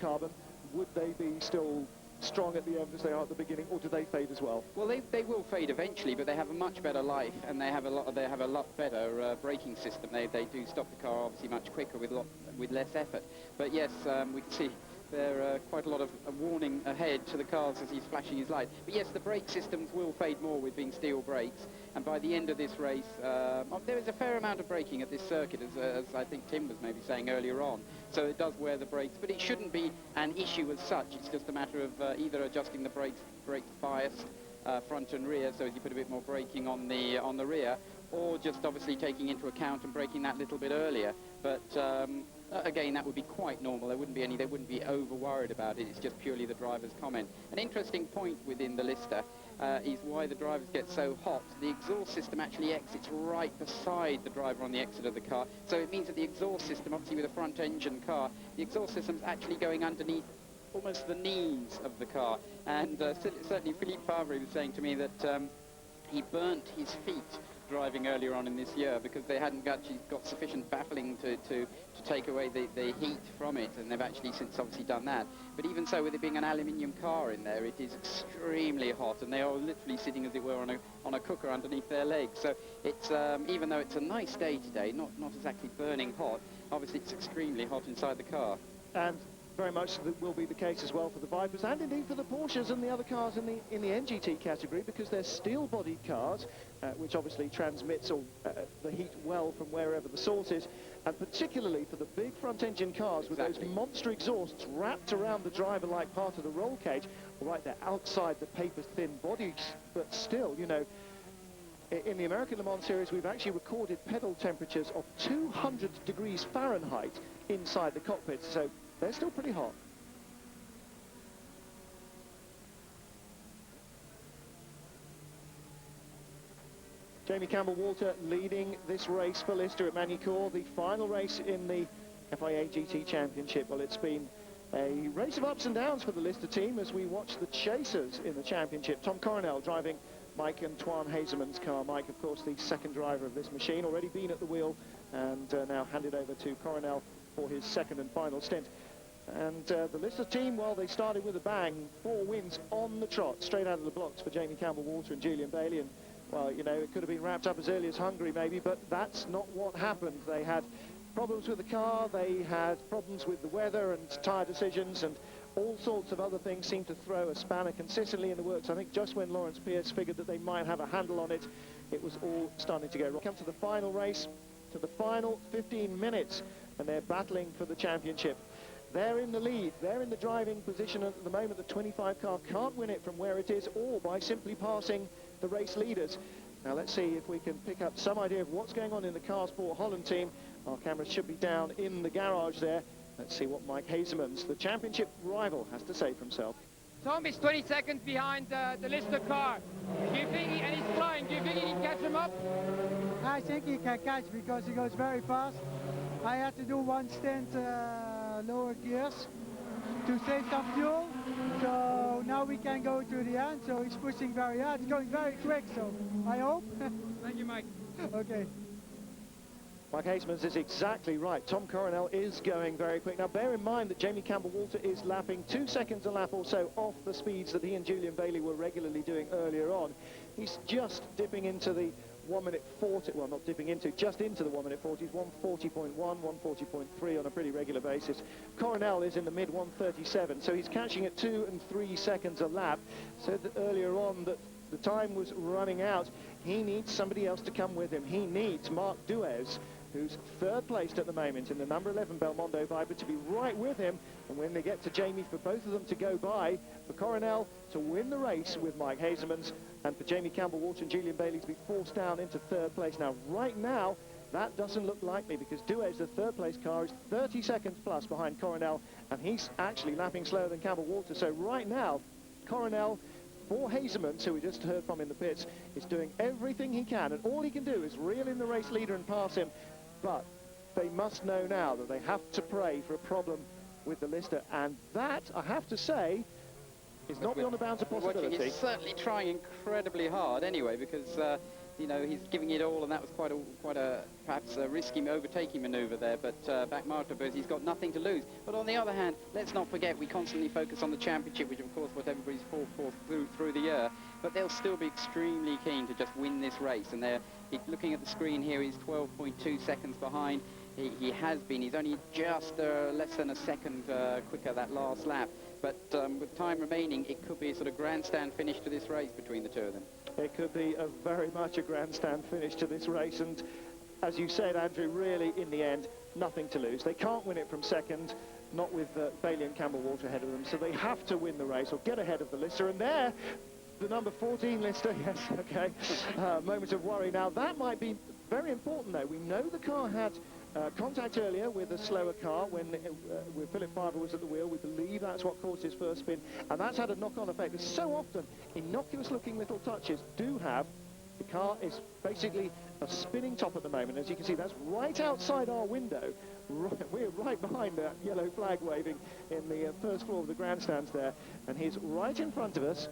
would they be still strong at the end as they are at the beginning, or do they fade as well? Well, they will fade eventually, but they have a much better life, and they have a lot better braking system. They do stop the car obviously much quicker with less effort. But yes, we can see there quite a lot of warning ahead to the cars as he's flashing his light. But yes, the brake systems will fade more with being steel brakes, and by the end of this race, there is a fair amount of braking at this circuit, as I think Tim was maybe saying earlier on. So it does wear the brakes, but it shouldn't be an issue as such. It's just a matter of either adjusting the brake bias front and rear, so as you put a bit more braking on the rear, or just obviously taking into account and braking that little bit earlier. But again, that would be quite normal. They wouldn't be over worried about it. It's just purely the driver's comment. An interesting point within the Lister is why the drivers get so hot. The exhaust system actually exits right beside the driver on the exit of the car. So it means that the exhaust system, obviously with a front engine car, the exhaust system's actually going underneath almost the knees of the car. And certainly Philippe Favre was saying to me that he burnt his feet driving earlier on in this year because they hadn't actually got sufficient baffling to take away the heat from it, and they've actually since obviously done that. But even so, with it being an aluminium car in there, it is extremely hot, and they are literally sitting, as it were, on a cooker underneath their legs. So it's even though it's a nice day today, not exactly burning hot, obviously it's extremely hot inside the car. And very much that will be the case as well for the Vipers, and indeed for the Porsches and the other cars in the NGT category, because they're steel-bodied cars, which obviously transmits the heat well from wherever the source is, and particularly for the big front-engine cars with those monster exhausts wrapped around the driver like part of the roll cage. All right, they're outside the paper-thin bodies, but still, you know, in the American Le Mans series, we've actually recorded pedal temperatures of 200 degrees Fahrenheit inside the cockpit, so they're still pretty hot. Jamie Campbell-Walter leading this race for Lister at Magny-Cours, the final race in the FIA GT Championship. Well, it's been a race of ups and downs for the Lister team as we watch the chasers in the championship. Tom Coronel driving Mike Antoine Hazeman's car. Mike, of course, the second driver of this machine, already been at the wheel and now handed over to Coronel for his second and final stint. And the Lister team, well, they started with a bang, 4 wins on the trot, straight out of the blocks for Jamie Campbell-Walter and Julian Bailey. And, well, you know, it could have been wrapped up as early as Hungary, maybe, but that's not what happened. They had problems with the car, they had problems with the weather and tyre decisions, and all sorts of other things seemed to throw a spanner consistently in the works. I think just when Lawrence Pierce figured that they might have a handle on it, it was all starting to go wrong. Come to the final race, to the final 15 minutes, and they're battling for the championship. They're in the lead, they're in the driving position at the moment. The 25 car can't win it from where it is, or by simply passing the race leaders. Now let's see if we can pick up some idea of what's going on in the Car Sport Holland team. Our cameras should be down in the garage there. Let's see what Mike Hazemans, the championship rival, has to say for himself. Tom is 20 seconds behind the Lister car. Do you think and he's flying, do you think he can catch him up? I think he can catch because he goes very fast. I had to do one stint lower gears to save some fuel, so now we can go to the end. So he's pushing very hard, it's going very quick, so I hope. Thank you, Mike. Okay. Mike Hazemans is exactly right. Tom Coronel is going very quick. Now bear in mind that Jamie Campbell-Walter is lapping 2 seconds a lap or so off the speeds that he and Julian Bailey were regularly doing earlier on. He's just dipping into the 1 minute 40, well, not dipping into, just into the 1 minute 40s, 140.1, 140.3 on a pretty regular basis. Coronel is in the mid 137, so he's catching at 2 and 3 seconds a lap. Said that earlier on that the time was running out. He needs somebody else to come with him. He needs Marc Duez, who's third placed at the moment in the number 11 Belmondo Viper, to be right with him. And when they get to Jamie, for both of them to go by, for Coronel to win the race with Mike Hazelmans, and for Jamie Campbell-Walter and Julian Bailey to be forced down into third place. Now, right now, that doesn't look likely, because Duez, the third place car, is 30 seconds plus behind Coronel, and he's actually lapping slower than Campbell-Walter. So right now, Coronel, for Hazelmans, who we just heard from in the pits, is doing everything he can, and all he can do is reel in the race leader and pass him. But they must know now that they have to pray for a problem with the Lister, and that, I have to say, is not beyond the bounds of possibility. He's certainly trying incredibly hard anyway, because you know, he's giving it all, and that was quite a perhaps a risky overtaking manoeuvre there, but back Martobus, he's got nothing to lose. But on the other hand, let's not forget, we constantly focus on the championship, which of course what everybody's fought for through the year, but they'll still be extremely keen to just win this race. And they're looking at the screen here, he's 12.2 seconds behind. He has been, he's only just less than a second quicker that last lap. But with time remaining, it could be a sort of grandstand finish to this race between the two of them. It could be very much a grandstand finish to this race, and as you said, Andrew, really in the end, nothing to lose. They can't win it from second, not with Bailey and Campbell-Walter ahead of them, so they have to win the race or get ahead of the Lister. And there, the number 14 Lister, yes, okay, moment of worry. Now, that might be very important, though. We know the car had contact earlier with a slower car when Philip Favre was at the wheel. We believe that's what caused his first spin, and that's had a knock-on effect. There's so often innocuous-looking little touches do have. The car is basically a spinning top at the moment. As you can see, that's right outside our window. We're right behind that yellow flag waving in the first floor of the grandstands there, and he's right in front of us.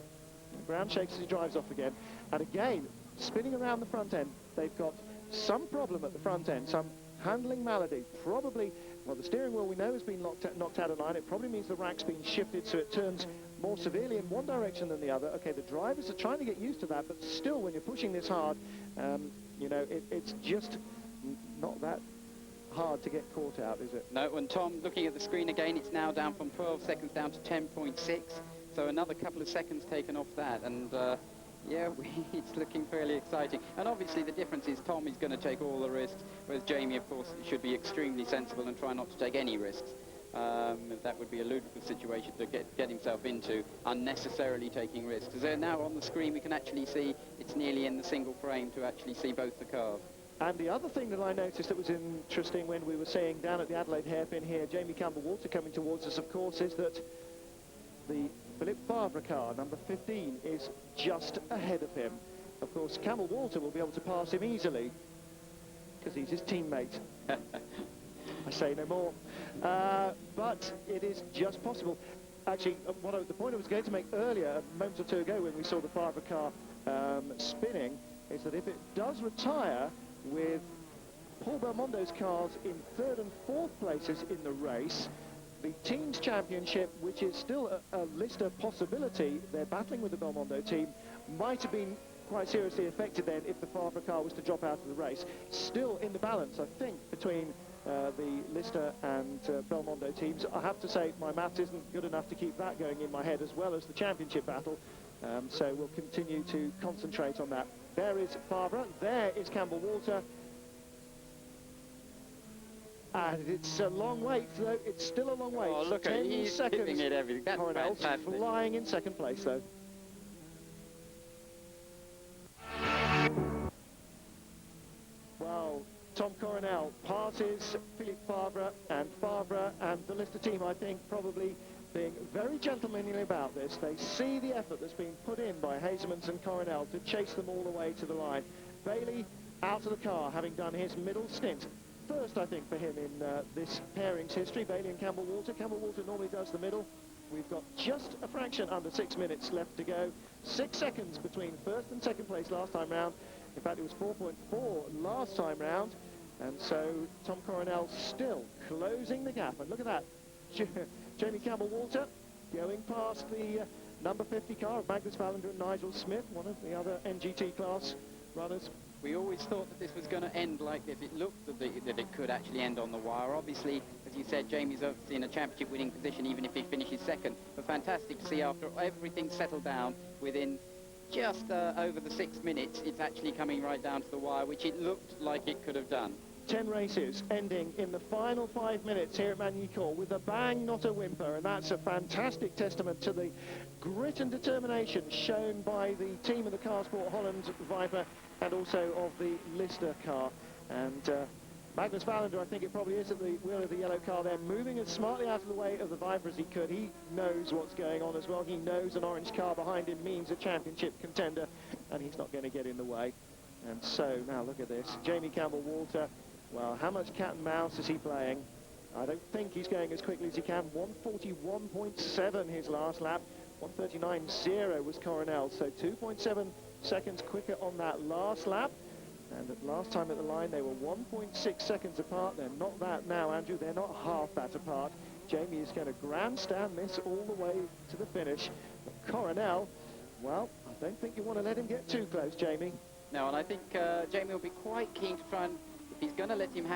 The ground shakes as he drives off again, and again, spinning around the front end. They've got some problem at the front end, some handling malady, probably. Well, the steering wheel we know has been knocked out of line. It probably means the rack's been shifted so it turns more severely in one direction than the other. Okay, the drivers are trying to get used to that, but still, when you're pushing this hard, you know, it's just not that hard to get caught out, is it? No, and Tom, looking at the screen again, it's now down from 12 seconds down to 10.6, so another couple of seconds taken off that, and yeah, it's looking fairly exciting. And obviously the difference is Tom is going to take all the risks, whereas Jamie, of course, should be extremely sensible and try not to take any risks. That would be a ludicrous situation to get himself into, unnecessarily taking risks. Because now on the screen we can actually see it's nearly in the single frame to actually see both the cars. And the other thing that I noticed that was interesting when we were saying down at the Adelaide hairpin here, Jamie Campbell-Walter coming towards us, of course, is that the Philip Favre car, number 15, is just ahead of him. Of course, Campbell-Walter will be able to pass him easily because he's his teammate. I say no more. But it is just possible. Actually, the point I was going to make earlier, a moment or two ago when we saw the Favre car spinning, is that if it does retire with Paul Belmondo's cars in third and fourth places in the race, the team's championship, which is still a Lister possibility, they're battling with the Belmondo team, might have been quite seriously affected then if the Favre car was to drop out of the race. Still in the balance, I think, between the Lister and Belmondo teams. I have to say, my maths isn't good enough to keep that going in my head, as well as the championship battle. So we'll continue to concentrate on that. There is Favre, there is Campbell-Walter. And it's a long wait, though. It's still a long wait. Oh, look, 10 he's seconds. giving it everything. That's Coronel's fantastic. flying in second place, though. Well, Tom Coronel passes Philippe Favre and the Lister team, I think, probably being very gentlemanly about this. They see the effort that's being put in by Hazelmans and Coronel to chase them all the way to the line. Bailey out of the car, having done his middle stint. First, I think, for him in this pairings history, Bailey and Campbell-Walter. Campbell-Walter normally does the middle. We've got just a fraction under 6 minutes left to go. 6 seconds between first and second place last time round. In fact, it was 4.4 last time round. And so Tom Coronel still closing the gap. And look at that. Jamie Campbell-Walter going past the number 50 car of Magnus Wallander and Nigel Smith, one of the other NGT class runners. We always thought that this was going to end like this. It looked that it could actually end on the wire. Obviously, as you said, Jamie's obviously in a championship winning position, even if he finishes second. But fantastic to see after everything settled down within just over the 6 minutes, it's actually coming right down to the wire, which it looked like it could have done. 10 races ending in the final 5 minutes here at Magny-Cours with a bang, not a whimper, and that's a fantastic testament to the grit and determination shown by the team of the Car Sport Holland Viper and also of the Lister car. And Magnus Wallander, I think it probably is at the wheel of the yellow car there, moving as smartly out of the way of the Viper as he could. He knows what's going on as well. He knows an orange car behind him means a championship contender, and he's not going to get in the way. And so, now look at this. Jamie Campbell-Walter, well, how much cat and mouse is he playing? I don't think he's going as quickly as he can. 141.7 his last lap. 139.0 was Coronel, so 2.7 seconds quicker on that last lap. And the last time at the line, they were 1.6 seconds apart. They're not that now, Andrew. They're not half that apart. Jamie is going to grandstand this all the way to the finish. But Coronel, well, I don't think you want to let him get too close, Jamie. No, and I think Jamie will be quite keen to try and, if he's going to let him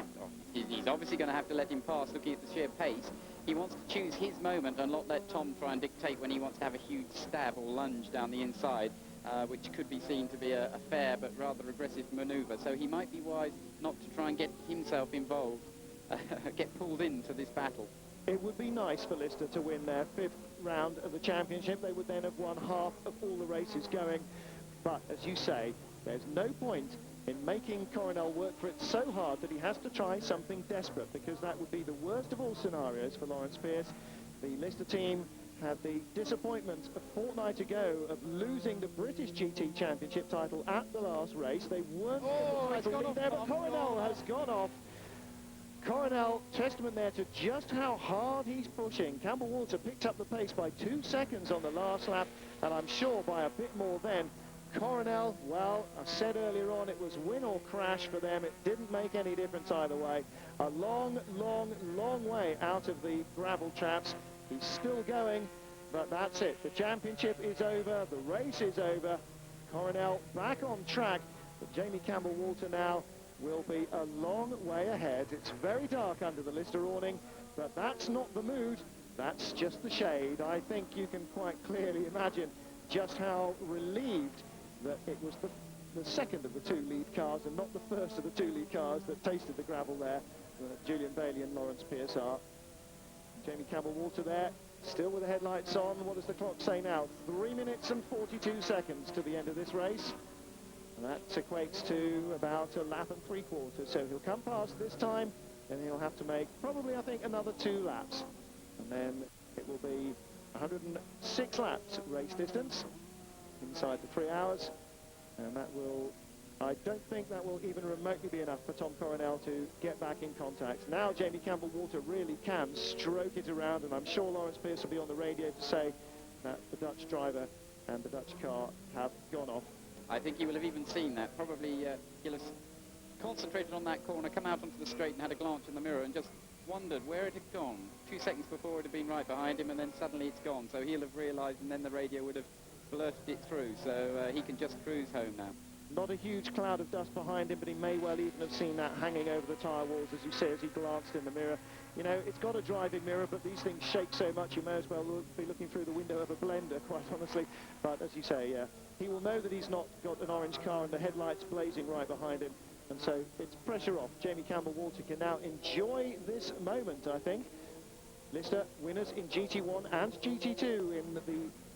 he's obviously going to have to let him pass looking at the sheer pace. He wants to choose his moment and not let Tom try and dictate when he wants to have a huge stab or lunge down the inside, which could be seen to be a fair but rather aggressive manoeuvre. So he might be wise not to try and get himself involved, get pulled into this battle. It would be nice for Lister to win their 5th round of the championship. They would then have won half of all the races going. But as you say, there's no point in making Coronel work for it so hard that he has to try something desperate, because that would be the worst of all scenarios for Lawrence Pierce. The Lister team had the disappointment a fortnight ago of losing the British GT Championship title at the last race. They weren't in the title lead there, but Coronel has gone off. Coronel, testament there to just how hard he's pushing. Campbell-Walter picked up the pace by 2 seconds on the last lap, and I'm sure by a bit more then. Coronel, well, I said earlier on it was win or crash for them. It didn't make any difference either way. A long, long, long way out of the gravel traps. He's still going, but that's it. The championship is over. The race is over. Coronel back on track, but Jamie Campbell-Walter now will be a long way ahead. It's very dark under the Lister awning, but that's not the mood. That's just the shade. I think you can quite clearly imagine just how relieved that it was the second of the 2 lead cars and not the first of the 2 lead cars that tasted the gravel there. Julian Bailey and Lawrence Pierce are. Jamie Campbell-Walter there, still with the headlights on. What does the clock say now? 3 minutes and 42 seconds to the end of this race. And that equates to about a lap and 3/4. So he'll come past this time, and he'll have to make probably, I think, another 2 laps. And then it will be 106 laps race distance inside the 3 hours, and that will, I don't think that will even remotely be enough for Tom Coronel to get back in contact. Now Jamie Campbell-Walter really can stroke it around, and I'm sure Lawrence Pierce will be on the radio to say that the Dutch driver and the Dutch car have gone off. I think he will have even seen that. Probably he'll have concentrated on that corner, come out onto the straight and had a glance in the mirror and just wondered where it had gone. 2 seconds before it had been right behind him, and then suddenly it's gone. So he'll have realised, and then the radio would have blurted it through. So he can just cruise home now. Not a huge cloud of dust behind him, but he may well even have seen that hanging over the tyre walls, as you say, as he glanced in the mirror. You know, it's got a driving mirror, but these things shake so much you may as well be looking through the window of a blender, quite honestly. But as you say, he will know that he's not got an orange car and the headlights blazing right behind him. And so it's pressure off. Jamie Campbell-Walter can now enjoy this moment, I think. Lister winners in GT1 and GT2 in the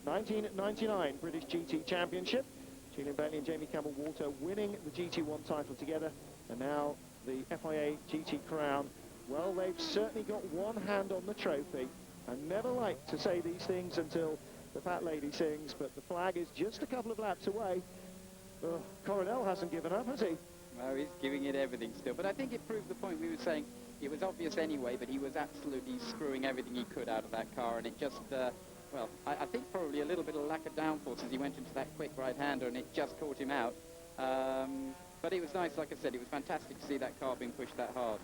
1999 British GT Championship. Julian Bailey and Jamie Campbell-Walter winning the GT1 title together, and now the FIA GT crown. Well, they've certainly got one hand on the trophy. I never like to say these things until the fat lady sings, but the flag is just a couple of laps away. Coronel hasn't given up, has he? No, he's giving it everything still. But I think it proved the point we were saying. It was obvious anyway, but he was absolutely screwing everything he could out of that car, and it just... well, I think probably a little bit of lack of downforce as he went into that quick right-hander, and it just caught him out. But it was nice, like I said, it was fantastic to see that car being pushed that hard.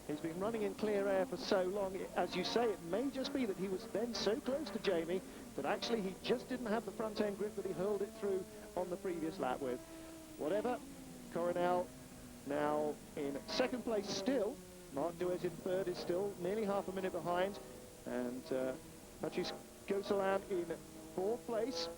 He's been running in clear air for so long. As you say, it may just be that he was then so close to Jamie that actually he just didn't have the front-end grip that he hurled it through on the previous lap with. Whatever, Coronel now in second place still. Mark Duez in third, is still nearly half a minute behind. And Patrice Gosselin in fourth place.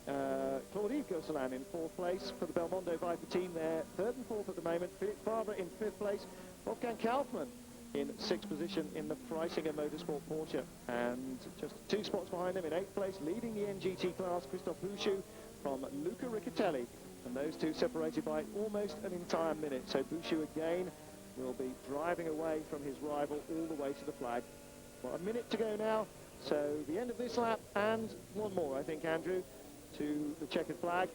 Claude-Yves Gosselin in fourth place for the Belmondo Viper team there. Third and fourth at the moment. Philipp Favre in fifth place. Wolfgang Kaufmann in sixth position in the Freisinger Motorsport Porsche. And just 2 spots behind him in eighth place, leading the NGT class, Christophe Bouchou from Luca Riccatelli. And those two separated by almost an entire minute. So Bouchou again will be driving away from his rival all the way to the flag. Well, a minute to go now. So the end of this lap and one more, I think, Andrew, to the checkered flag.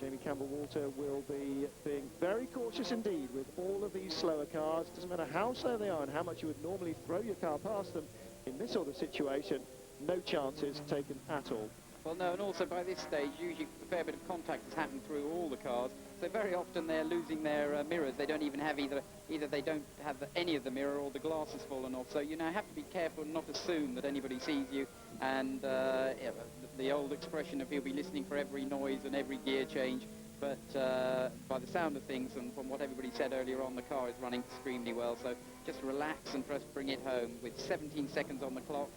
Jamie Campbell-Walter will be being very cautious indeed with all of these slower cars. Doesn't matter how slow they are and how much you would normally throw your car past them in this sort of situation, no chances taken at all. Well, no, and also by this stage, usually a fair bit of contact has happened through all the cars. So very often they're losing their mirrors. They don't even have either they don't have any of the mirror or the glass has fallen off. So, you know, have to be careful and not assume that anybody sees you. And yeah, the old expression of he'll be listening for every noise and every gear change. But by the sound of things and from what everybody said earlier on, the car is running extremely well. So just relax and just bring it home. With 17 seconds on the clock,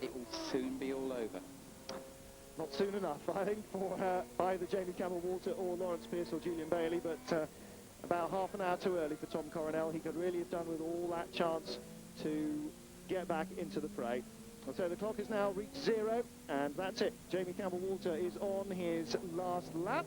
it will soon be all over. Not soon enough, I think, for either Jamie Campbell-Walter or Lawrence Pierce or Julian Bailey, but about half an hour too early for Tom Coronel. He could really have done with all that chance to get back into the fray. So the clock has now reached 0, and that's it. Jamie Campbell-Walter is on his last lap.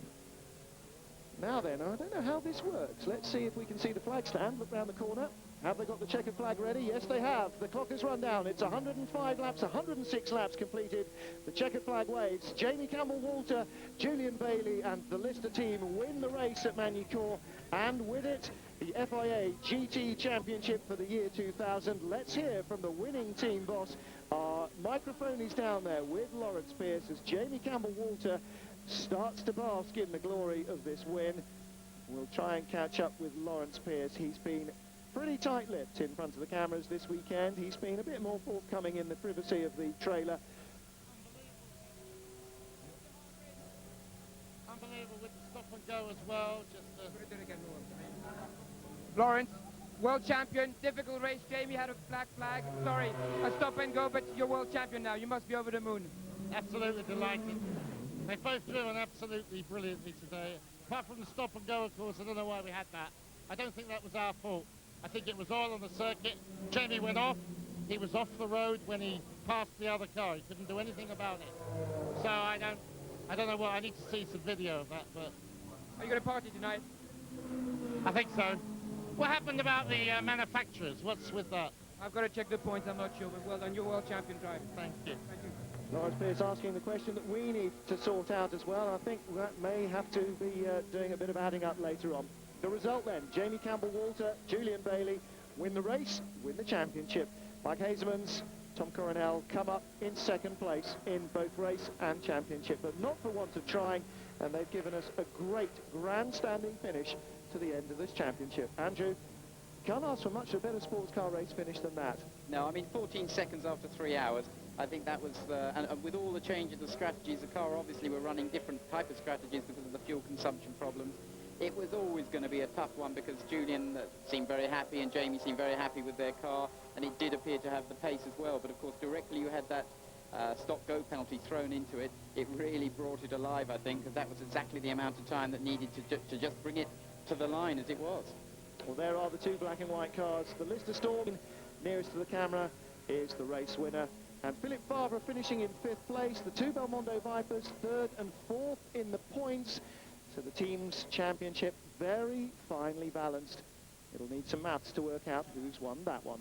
Now then, I don't know how this works. Let's see if we can see the flag stand. Look round the corner. Have they got the checkered flag ready? Yes, they have. The clock has run down. It's 105 laps, 106 laps completed. The checkered flag waves. Jamie Campbell-Walter, Julian Bailey and the Lister team win the race at Magny-Cours, and with it, the FIA GT Championship for the year 2000. Let's hear from the winning team boss. Our microphone is down there with Lawrence Pierce as Jamie Campbell-Walter starts to bask in the glory of this win. We'll try and catch up with Lawrence Pierce. He's been pretty tight-lipped in front of the cameras this weekend. He's been a bit more forthcoming in the privacy of the trailer. Unbelievable with the stop and go as well. Lawrence, world champion, difficult race. Jamie had a black flag. Sorry, a stop and go, but you're world champion now. You must be over the moon. Absolutely delighted. They both driven absolutely brilliantly today. Apart from the stop and go, of course, I don't know why we had that. I don't think that was our fault. I think it was all on the circuit. Jamie went off. He was off the road when he passed the other car. He couldn't do anything about it. So I don't know what. I need to see some video of that. But Are you going to party tonight? I think so. What happened about the manufacturers? What's with that? I've got to check the points. I'm not sure, but well done. You're world champion driver. Thank you. Thank you. Lawrence Pierce asking the question that we need to sort out as well. I think that may have to be doing a bit of adding up later on. The result then, Jamie Campbell-Walter, Julian Bailey win the race, win the championship. Mike Hasemans, Tom Coronel come up in second place in both race and championship, but not for want of trying, and they've given us a great grandstanding finish to the end of this championship. Andrew, can't ask for much a better sports car race finish than that. No, I mean 14 seconds after 3 hours. I think that was, and with all the changes of strategies, the car obviously were running different type of strategies because of the fuel consumption problems. It was always going to be a tough one because Julian seemed very happy and Jamie seemed very happy with their car, and it did appear to have the pace as well. But of course, directly you had that stop-go penalty thrown into it. It really brought it alive, I think, because that was exactly the amount of time that needed to just bring it to the line as it was. Well, there are the two black and white cars. The Lister Storm nearest to the camera is the race winner. And Philipp Favre finishing in 5th place. The two Belmondo Vipers 3rd and 4th in the points. So the team's championship very finely balanced. It'll need some maths to work out who's won that one.